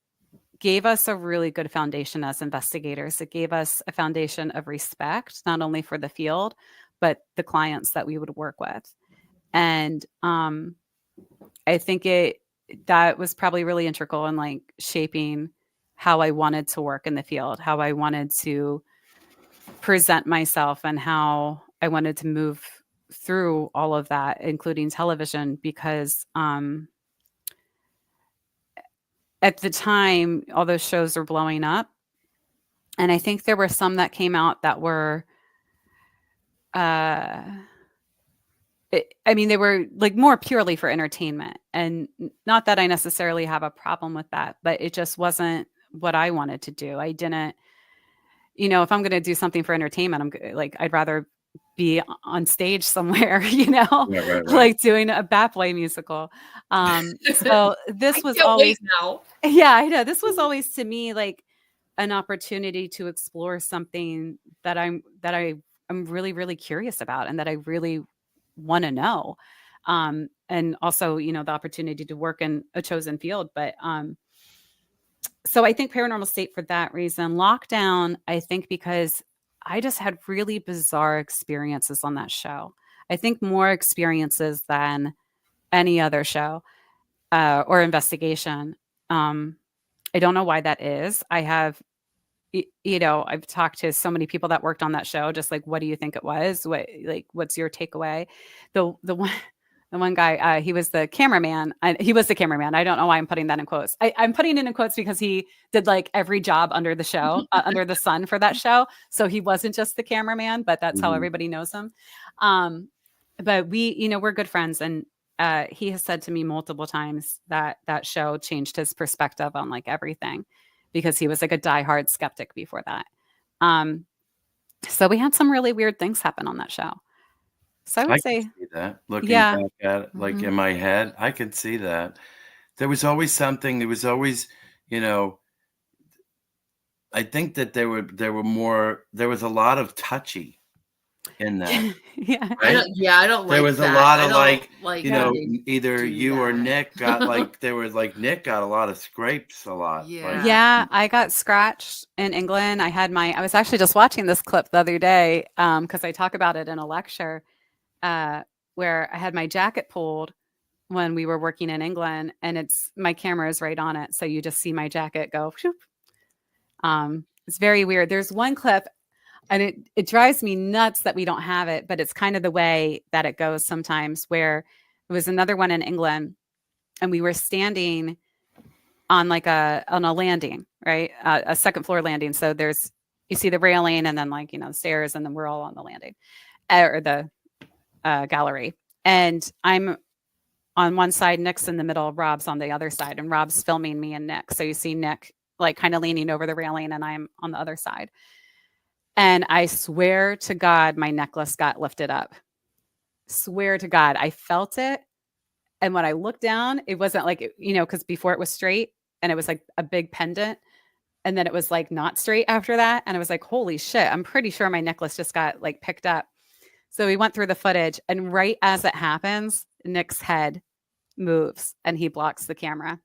gave us a really good foundation as investigators. It gave us a foundation of respect, not only for the field, but the clients that we would work with. And I think that was probably really integral in like shaping how I wanted to work in the field, how I wanted to present myself, and how I wanted to move through all of that, including television, because at the time, all those shows were blowing up. And I think there were some that came out that were, they were like more purely for entertainment. And not that I necessarily have a problem with that, but it just wasn't what I wanted to do. I didn't, if I'm going to do something for entertainment, I'd rather be on stage somewhere, Right. like doing a Bat Boy musical. So this was always now. Yeah, I know. This was always to me like an opportunity to explore something that I'm really, really curious about, and that I really want to know. And also, the opportunity to work in a chosen field. But so I think Paranormal State for that reason. Lockdown, I think because I just had really bizarre experiences on that show. I think more experiences than any other show or investigation. I don't know why that is. I have, I've talked to so many people that worked on that show. Just like, what do you think it was? What's your takeaway? The one guy, he was the cameraman. He was the cameraman. I don't know why I'm putting that in quotes. I'm putting it in quotes because he did like every job under the show, under the sun for that show. So he wasn't just the cameraman, but that's how everybody knows him. But we're good friends, and he has said to me multiple times that that show changed his perspective on like everything. because he was like a diehard skeptic before that. So we had some really weird things happen on that show. So I I would can say, see that. Looking yeah. back at it, like in my head, I can see that. There was always something. There was always, you know, I think that there was a lot of touchy in that, Yeah. right? I don't There like was a that. lot I of don't like, like you when know, they either do you or that. Nick got like there was like Nick got a lot of scrapes a lot. Like Yeah. Yeah, I got scratched in England. I was actually just watching this clip the other day because I talk about it in a lecture uh, where I had my jacket pulled when we were working in England, and my camera is right on it, so you just see my jacket go. Whoop. It's very weird. There's one clip, and it drives me nuts that we don't have it, but it's kind of the way that it goes sometimes. Where it was another one in England, and we were standing on on a landing, right? A second floor landing. So you see the railing and then the stairs, and then we're all on the landing or the gallery. And I'm on one side, Nick's in the middle, Rob's on the other side, and Rob's filming me and Nick. So you see Nick like kind of leaning over the railing and I'm on the other side. And I swear to God, my necklace got lifted up. Swear to God, I felt it. And when I looked down, it wasn't like, because before it was straight and it was like a big pendant. And then it was like not straight after that. And I was like, holy shit, I'm pretty sure my necklace just got like picked up. So we went through the footage, and right as it happens, Nick's head moves and he blocks the camera.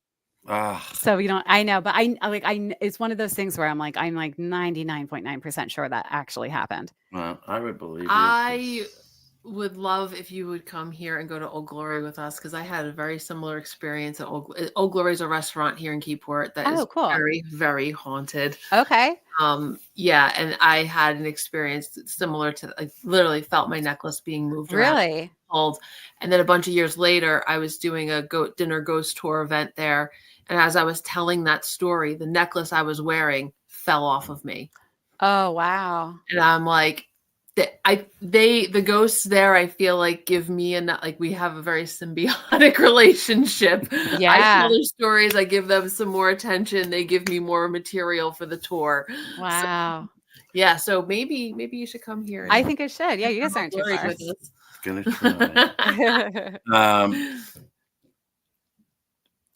So I know, but it's one of those things where I'm like 99.9% sure that actually happened. well, I would believe you. I would love if you would come here and go to Old Glory with us, because I had a very similar experience at Old Glory is a restaurant here in Keyport that is cool. very, very haunted. Okay. Yeah, and I had an experience similar to, I literally felt my necklace being moved around. Really? And then a bunch of years later, I was doing a dinner ghost tour event there, and as I was telling that story, the necklace I was wearing fell off of me. Oh wow! And I'm like, the ghosts there, I feel like give me we have a very symbiotic relationship. Yeah. I tell their stories, I give them some more attention, they give me more material for the tour. Wow. So maybe you should come here. I think I should. Yeah, you guys aren't too far. Gonna try.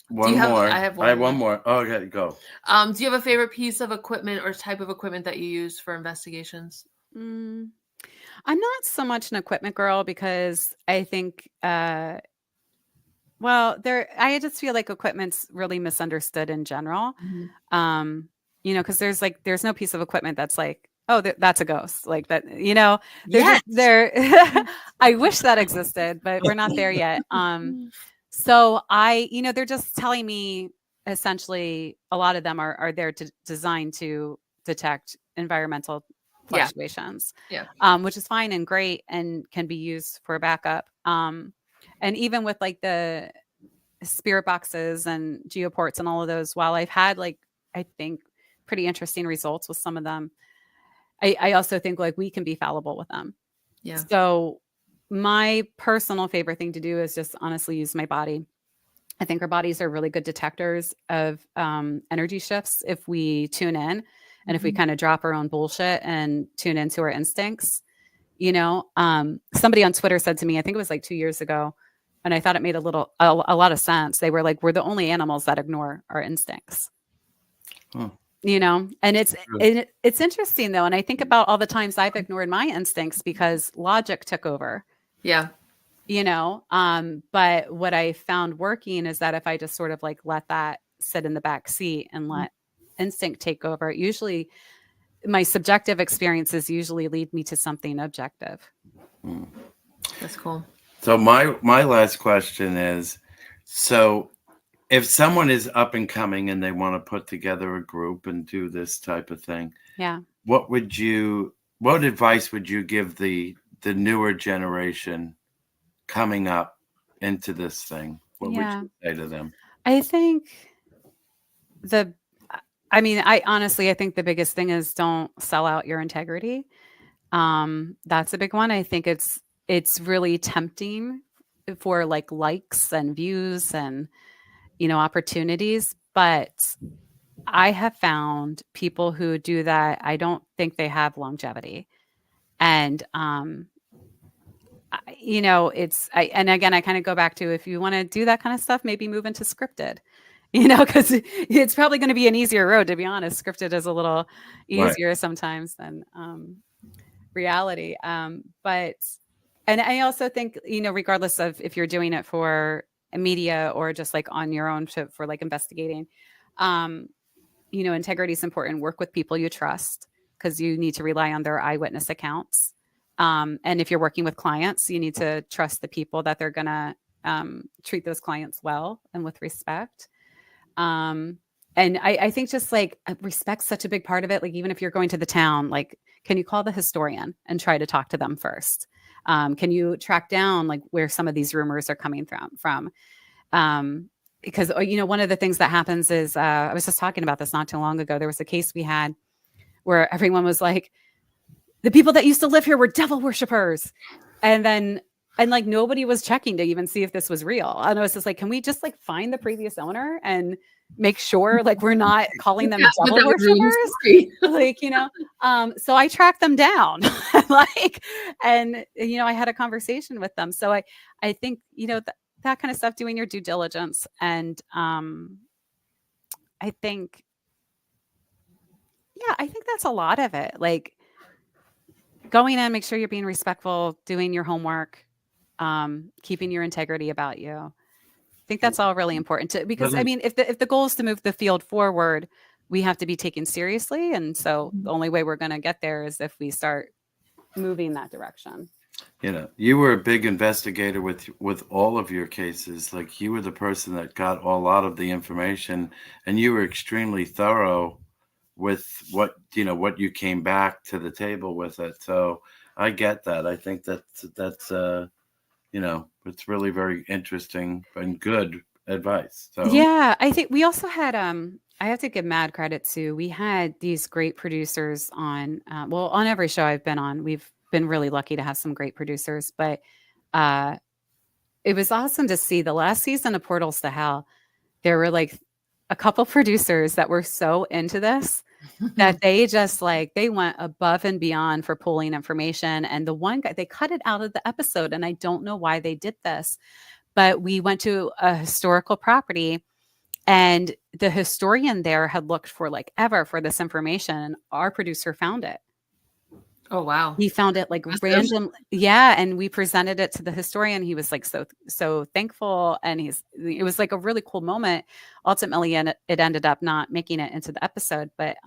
One more. I have one more. Oh, okay, go. Do you have a favorite piece of equipment or type of equipment that you use for investigations? I'm not so much an equipment girl because I think, I just feel like equipment's really misunderstood in general. Because there's no piece of equipment that's like, oh, that's a ghost, like that. I wish that existed, but we're not there yet. So they're just telling me essentially a lot of them are there to designed to detect environmental fluctuations, which is fine and great and can be used for backup. And even with like the spirit boxes and geoports and all of those, while I've had I think pretty interesting results with some of them, I also think we can be fallible with them. Yeah. So my personal favorite thing to do is just honestly use my body. I think our bodies are really good detectors of energy shifts if we tune in and if we kind of drop our own bullshit and tune into our instincts. Somebody on Twitter said to me, I think it was like 2 years ago, and I thought it made a lot of sense. They were like, we're the only animals that ignore our instincts. And it's interesting though. And I think about all the times I've ignored my instincts because logic took over. Yeah. But what I found working is that if I just sort of let that sit in the back seat and let instinct take over, usually my subjective experiences usually lead me to something objective. That's cool. So my last question is, so if someone is up and coming and they want to put together a group and do this type of thing, what advice would you give the newer generation coming up into this thing? What would you say to them? I think I honestly think the biggest thing is don't sell out your integrity. That's a big one. I think it's really tempting for likes and views and opportunities, but I have found people who do that, I don't think they have longevity. And, and again, I kind of go back to, if you want to do that kind of stuff, maybe move into scripted, because it's probably going to be an easier road, to be honest. Scripted is a little Right. easier sometimes than reality. But, and I also think, regardless of if you're doing it for media or just like on your own for like investigating, integrity is important. Work with people you trust, because you need to rely on their eyewitness accounts. And if you're working with clients, you need to trust the people that they're going to treat those clients well and with respect. And I think just like respect's such a big part of it. Like, even if you're going to the town, like, can you call the historian and try to talk to them first? Can you track down like where some of these rumors are coming from? Because, one of the things that happens is, I was just talking about this not too long ago. There was a case we had where everyone was like, the people that used to live here were devil worshippers. And like nobody was checking to even see if this was real. And I was just like, can we just like find the previous owner and make sure like we're not calling them devil worshippers? Like, so I tracked them down, like, and, I had a conversation with them. So I think, that kind of stuff, doing your due diligence. And I think that's a lot of it. Like, going in, make sure you're being respectful, doing your homework, keeping your integrity about you. I think that's all really important because I mean, if the goal is to move the field forward, we have to be taken seriously. And so the only way we're going to get there is if we start moving that direction. You were a big investigator with all of your cases. Like, you were the person that got a lot of the information, and you were extremely thorough with what you came back to the table with it. So I get that. I think that's it's really very interesting and good advice. So yeah, I think we also had I have to give mad credit to, we had these great producers on on every show I've been on. We've been really lucky to have some great producers, but it was awesome to see the last season of Portals to Hell. There were like a couple producers that were so into this that they just like, they went above and beyond for pulling information. And the one guy, they cut it out of the episode, and I don't know why they did this, but we went to a historical property, and the historian there had looked for like ever for this information, and our producer found it. Oh, wow. He found it like random. Yeah. And we presented it to the historian. He was like, so thankful. And it was like a really cool moment. Ultimately, and it ended up not making it into the episode, but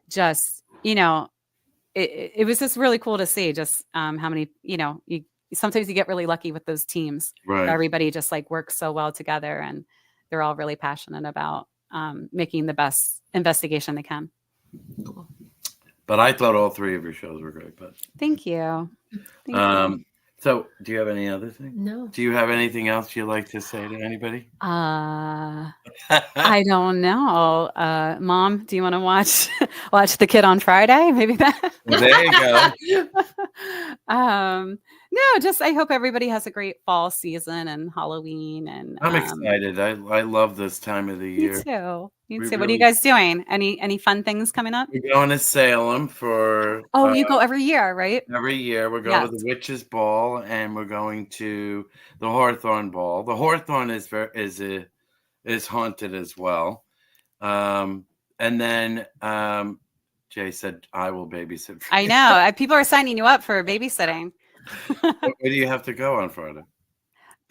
just, it was just really cool to see just how many, sometimes you get really lucky with those teams. right. Everybody just like works so well together, and they're all really passionate about making the best investigation they can. Cool. But I thought all three of your shows were great. But thank you. Thank you. So, do you have any other thing? No. Do you have anything else you'd like to say to anybody? I don't know. Mom, do you want to watch The Kid on Friday? Maybe that. There you go. No, just I hope everybody has a great fall season and Halloween. And I'm excited. I love this time of the year. Me too. We What are really- you guys doing? Any fun things coming up? We're going to Salem for. Oh, you go every year, right? Every year we're going to the Witches' Ball, and we're going to the Hawthorne Ball. The Hawthorne is haunted as well. And then Jay said, "I will babysit." I know. People are signing you up for babysitting. Where do you have to go on Friday?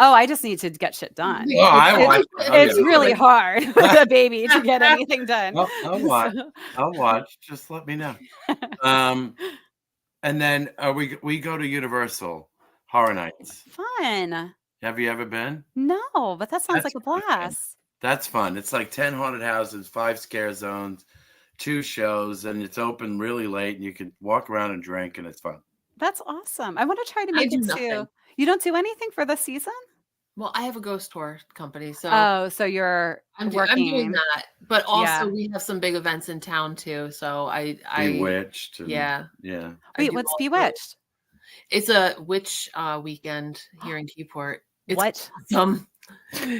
Oh, I just need to get shit done. Oh, it's really hard with a baby to get anything done. I'll watch. I'll watch. Just let me know. And then we go to Universal Horror Nights. Fun. Have you ever been? No, but that sounds like a blast. That's fun. It's like 10 haunted houses, 5 scare zones, 2 shows, and it's open really late, and you can walk around and drink, and it's fun. That's awesome. I want to try to make it too. You don't do anything for the season? Well, I have a ghost tour company, so so you're working. I'm doing that, but also we have some big events in town too. So I Bewitched. Yeah. Wait, what's Bewitched? It's a witch weekend here in Keyport. It's what? Awesome.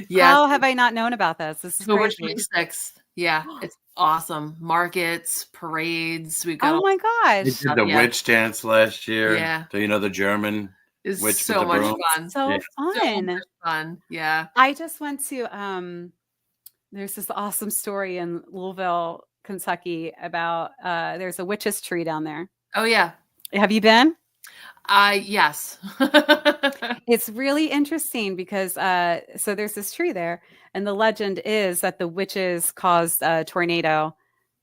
Yes. How have I not known about this? This is October crazy. 26th. Yeah, it's awesome. Markets, parades. We got Oh all my They gosh. did the yeah. witch dance last year. Yeah. So, the German It's witch with so the much broom. fun. So Yeah. So fun. much fun. Yeah. I just went to there's this awesome story in Louisville, Kentucky about there's a witch's tree down there. Oh yeah. Have you been? Yes. It's really interesting because so there's this tree there, and the legend is that the witches caused a tornado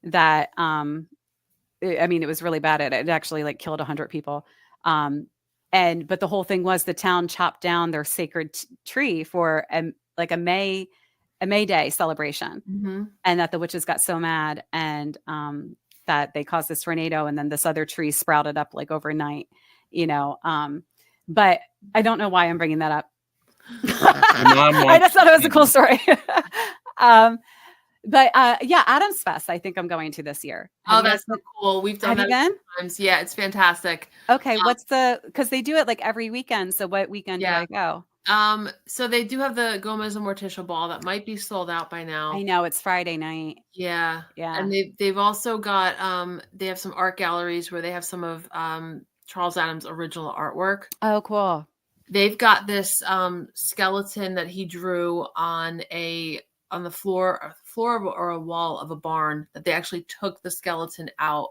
that I mean, it was really bad. It actually like killed 100 people. But the whole thing was the town chopped down their sacred tree for like a May Day celebration, Mhm. and that the witches got so mad and that they caused this tornado, and then this other tree sprouted up like overnight, you know. But I don't know why I'm bringing that up. I just thought it was a cool story. um, but yeah, Adams Fest, I think I'm going to this year. Oh, that's so cool. We've done Have you that been? times. Yeah, it's fantastic. Okay, because they do it like every weekend. So what weekend do I go? So they do have the Gomez and Morticia Ball that might be sold out by I now. know it's Friday night. Yeah. Yeah. And they've also got they have some art galleries where they have some of Charles Adams' original artwork. Oh, cool. They've got this skeleton that he drew on the floor or a wall of a barn that they actually took the skeleton out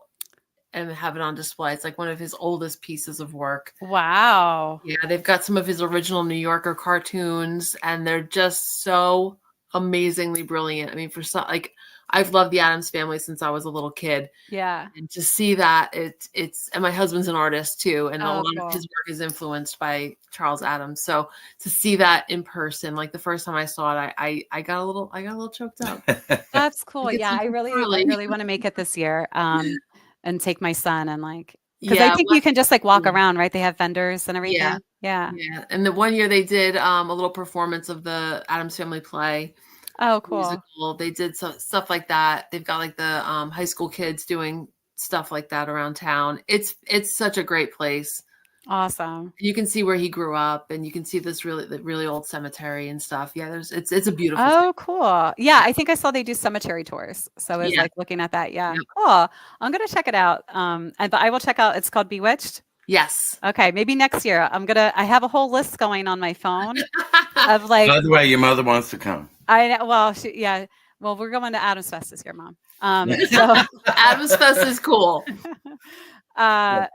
and have it on display. It's like one of his oldest pieces of work. Wow. Yeah, they've got some of his original New Yorker cartoons, and they're just so amazingly brilliant. I mean, I've loved the Addams Family since I was a little kid. Yeah. And to see that, and my husband's an artist too, and a lot cool. of his work is influenced by Charles Adams. So to see that in person, like the first time I saw it, I got a little choked up. That's cool. It's Yeah, I thrilling. really want to make it this year. And take my son and because I think well, you can just like walk around, right? They have vendors and everything. Yeah. Yeah. And the one year they did a little performance of the Addams Family play. Oh, cool. Musical. They did stuff like that. They've got like the high school kids doing stuff like that around town. It's such a great place. Awesome. You can see where he grew up, and you can see this really old cemetery and stuff. Yeah, it's a beautiful Oh, thing. cool. Yeah, I think I saw they do cemetery tours. So it's like looking at that. Yeah. Cool. I'm gonna check it out. But I will check out. It's called Bewitched. Yes. Okay, maybe next year. I have a whole list going on my phone of like. By the way, your mother wants to come. Well, yeah. Well, we're going to Adams Fest this year, Mom. So Adams Fest is cool. But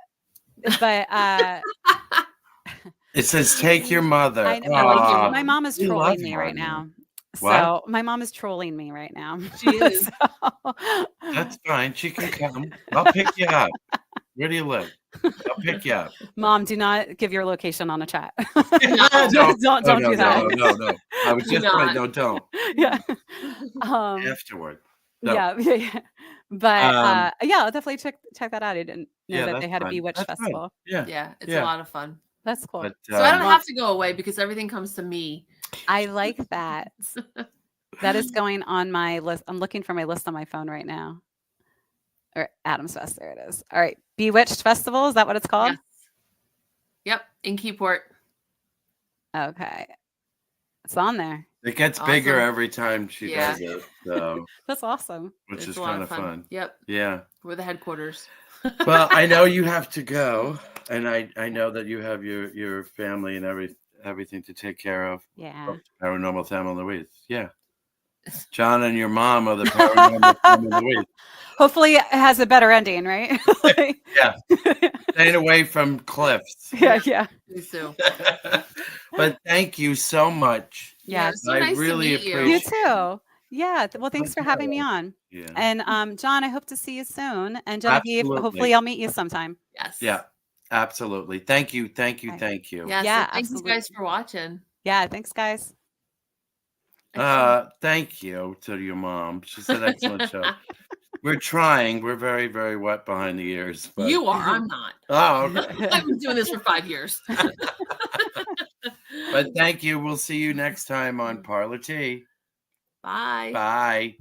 it says take your mother. I know, my mom is trolling me right now. What? So my mom is trolling me right now. She is. That's fine. She can come. I'll pick you up. Where do you live? I'll pick you up. Mom, do not give your location on a chat. Don't do that. No. I was just right. No, don't. Yeah. Afterward. No. Yeah. But yeah, I'll definitely check that out. I didn't know that they had a Bewitched festival. Yeah. Yeah, it's a lot of fun. That's cool. But, so I don't have to go away because everything comes to me. I like that. That is going on my list. I'm looking for my list on my phone right now. Or Adams Fest. There it is. All right. Bewitched Festival. Is that what it's called? Yes. Yep. In Keyport. Okay. It's on there. It gets bigger every time she does it. So that's awesome. Which is kind of fun. Yep. Yeah. We're the headquarters. Well, I know you have to go, and I know that you have your family and everything to take care of. Yeah. Paranormal Thelma and Louise. Yeah. John and your mom are the Paranormal Thelma and Louise. Hopefully it has a better ending, right? Yeah. Staying away from cliffs. Yeah. Me too. But thank you so much. Yeah. So I nice really to meet appreciate you too. Yeah. Well, thanks for having me on. Yeah. And John, I hope to see you soon. And Genevieve, hopefully I'll meet you sometime. Yes. Yeah. Absolutely. Thank you. Thank you. Thank you. Yeah. So thanks guys for watching. Yeah. Thanks, guys. Thank you to your mom. She's an excellent show. We're trying. We're very, very wet behind the ears. But... You are. I'm not. Oh, okay. I've been doing this for 5 years. But thank you. We'll see you next time on Parlour Tea. Bye. Bye.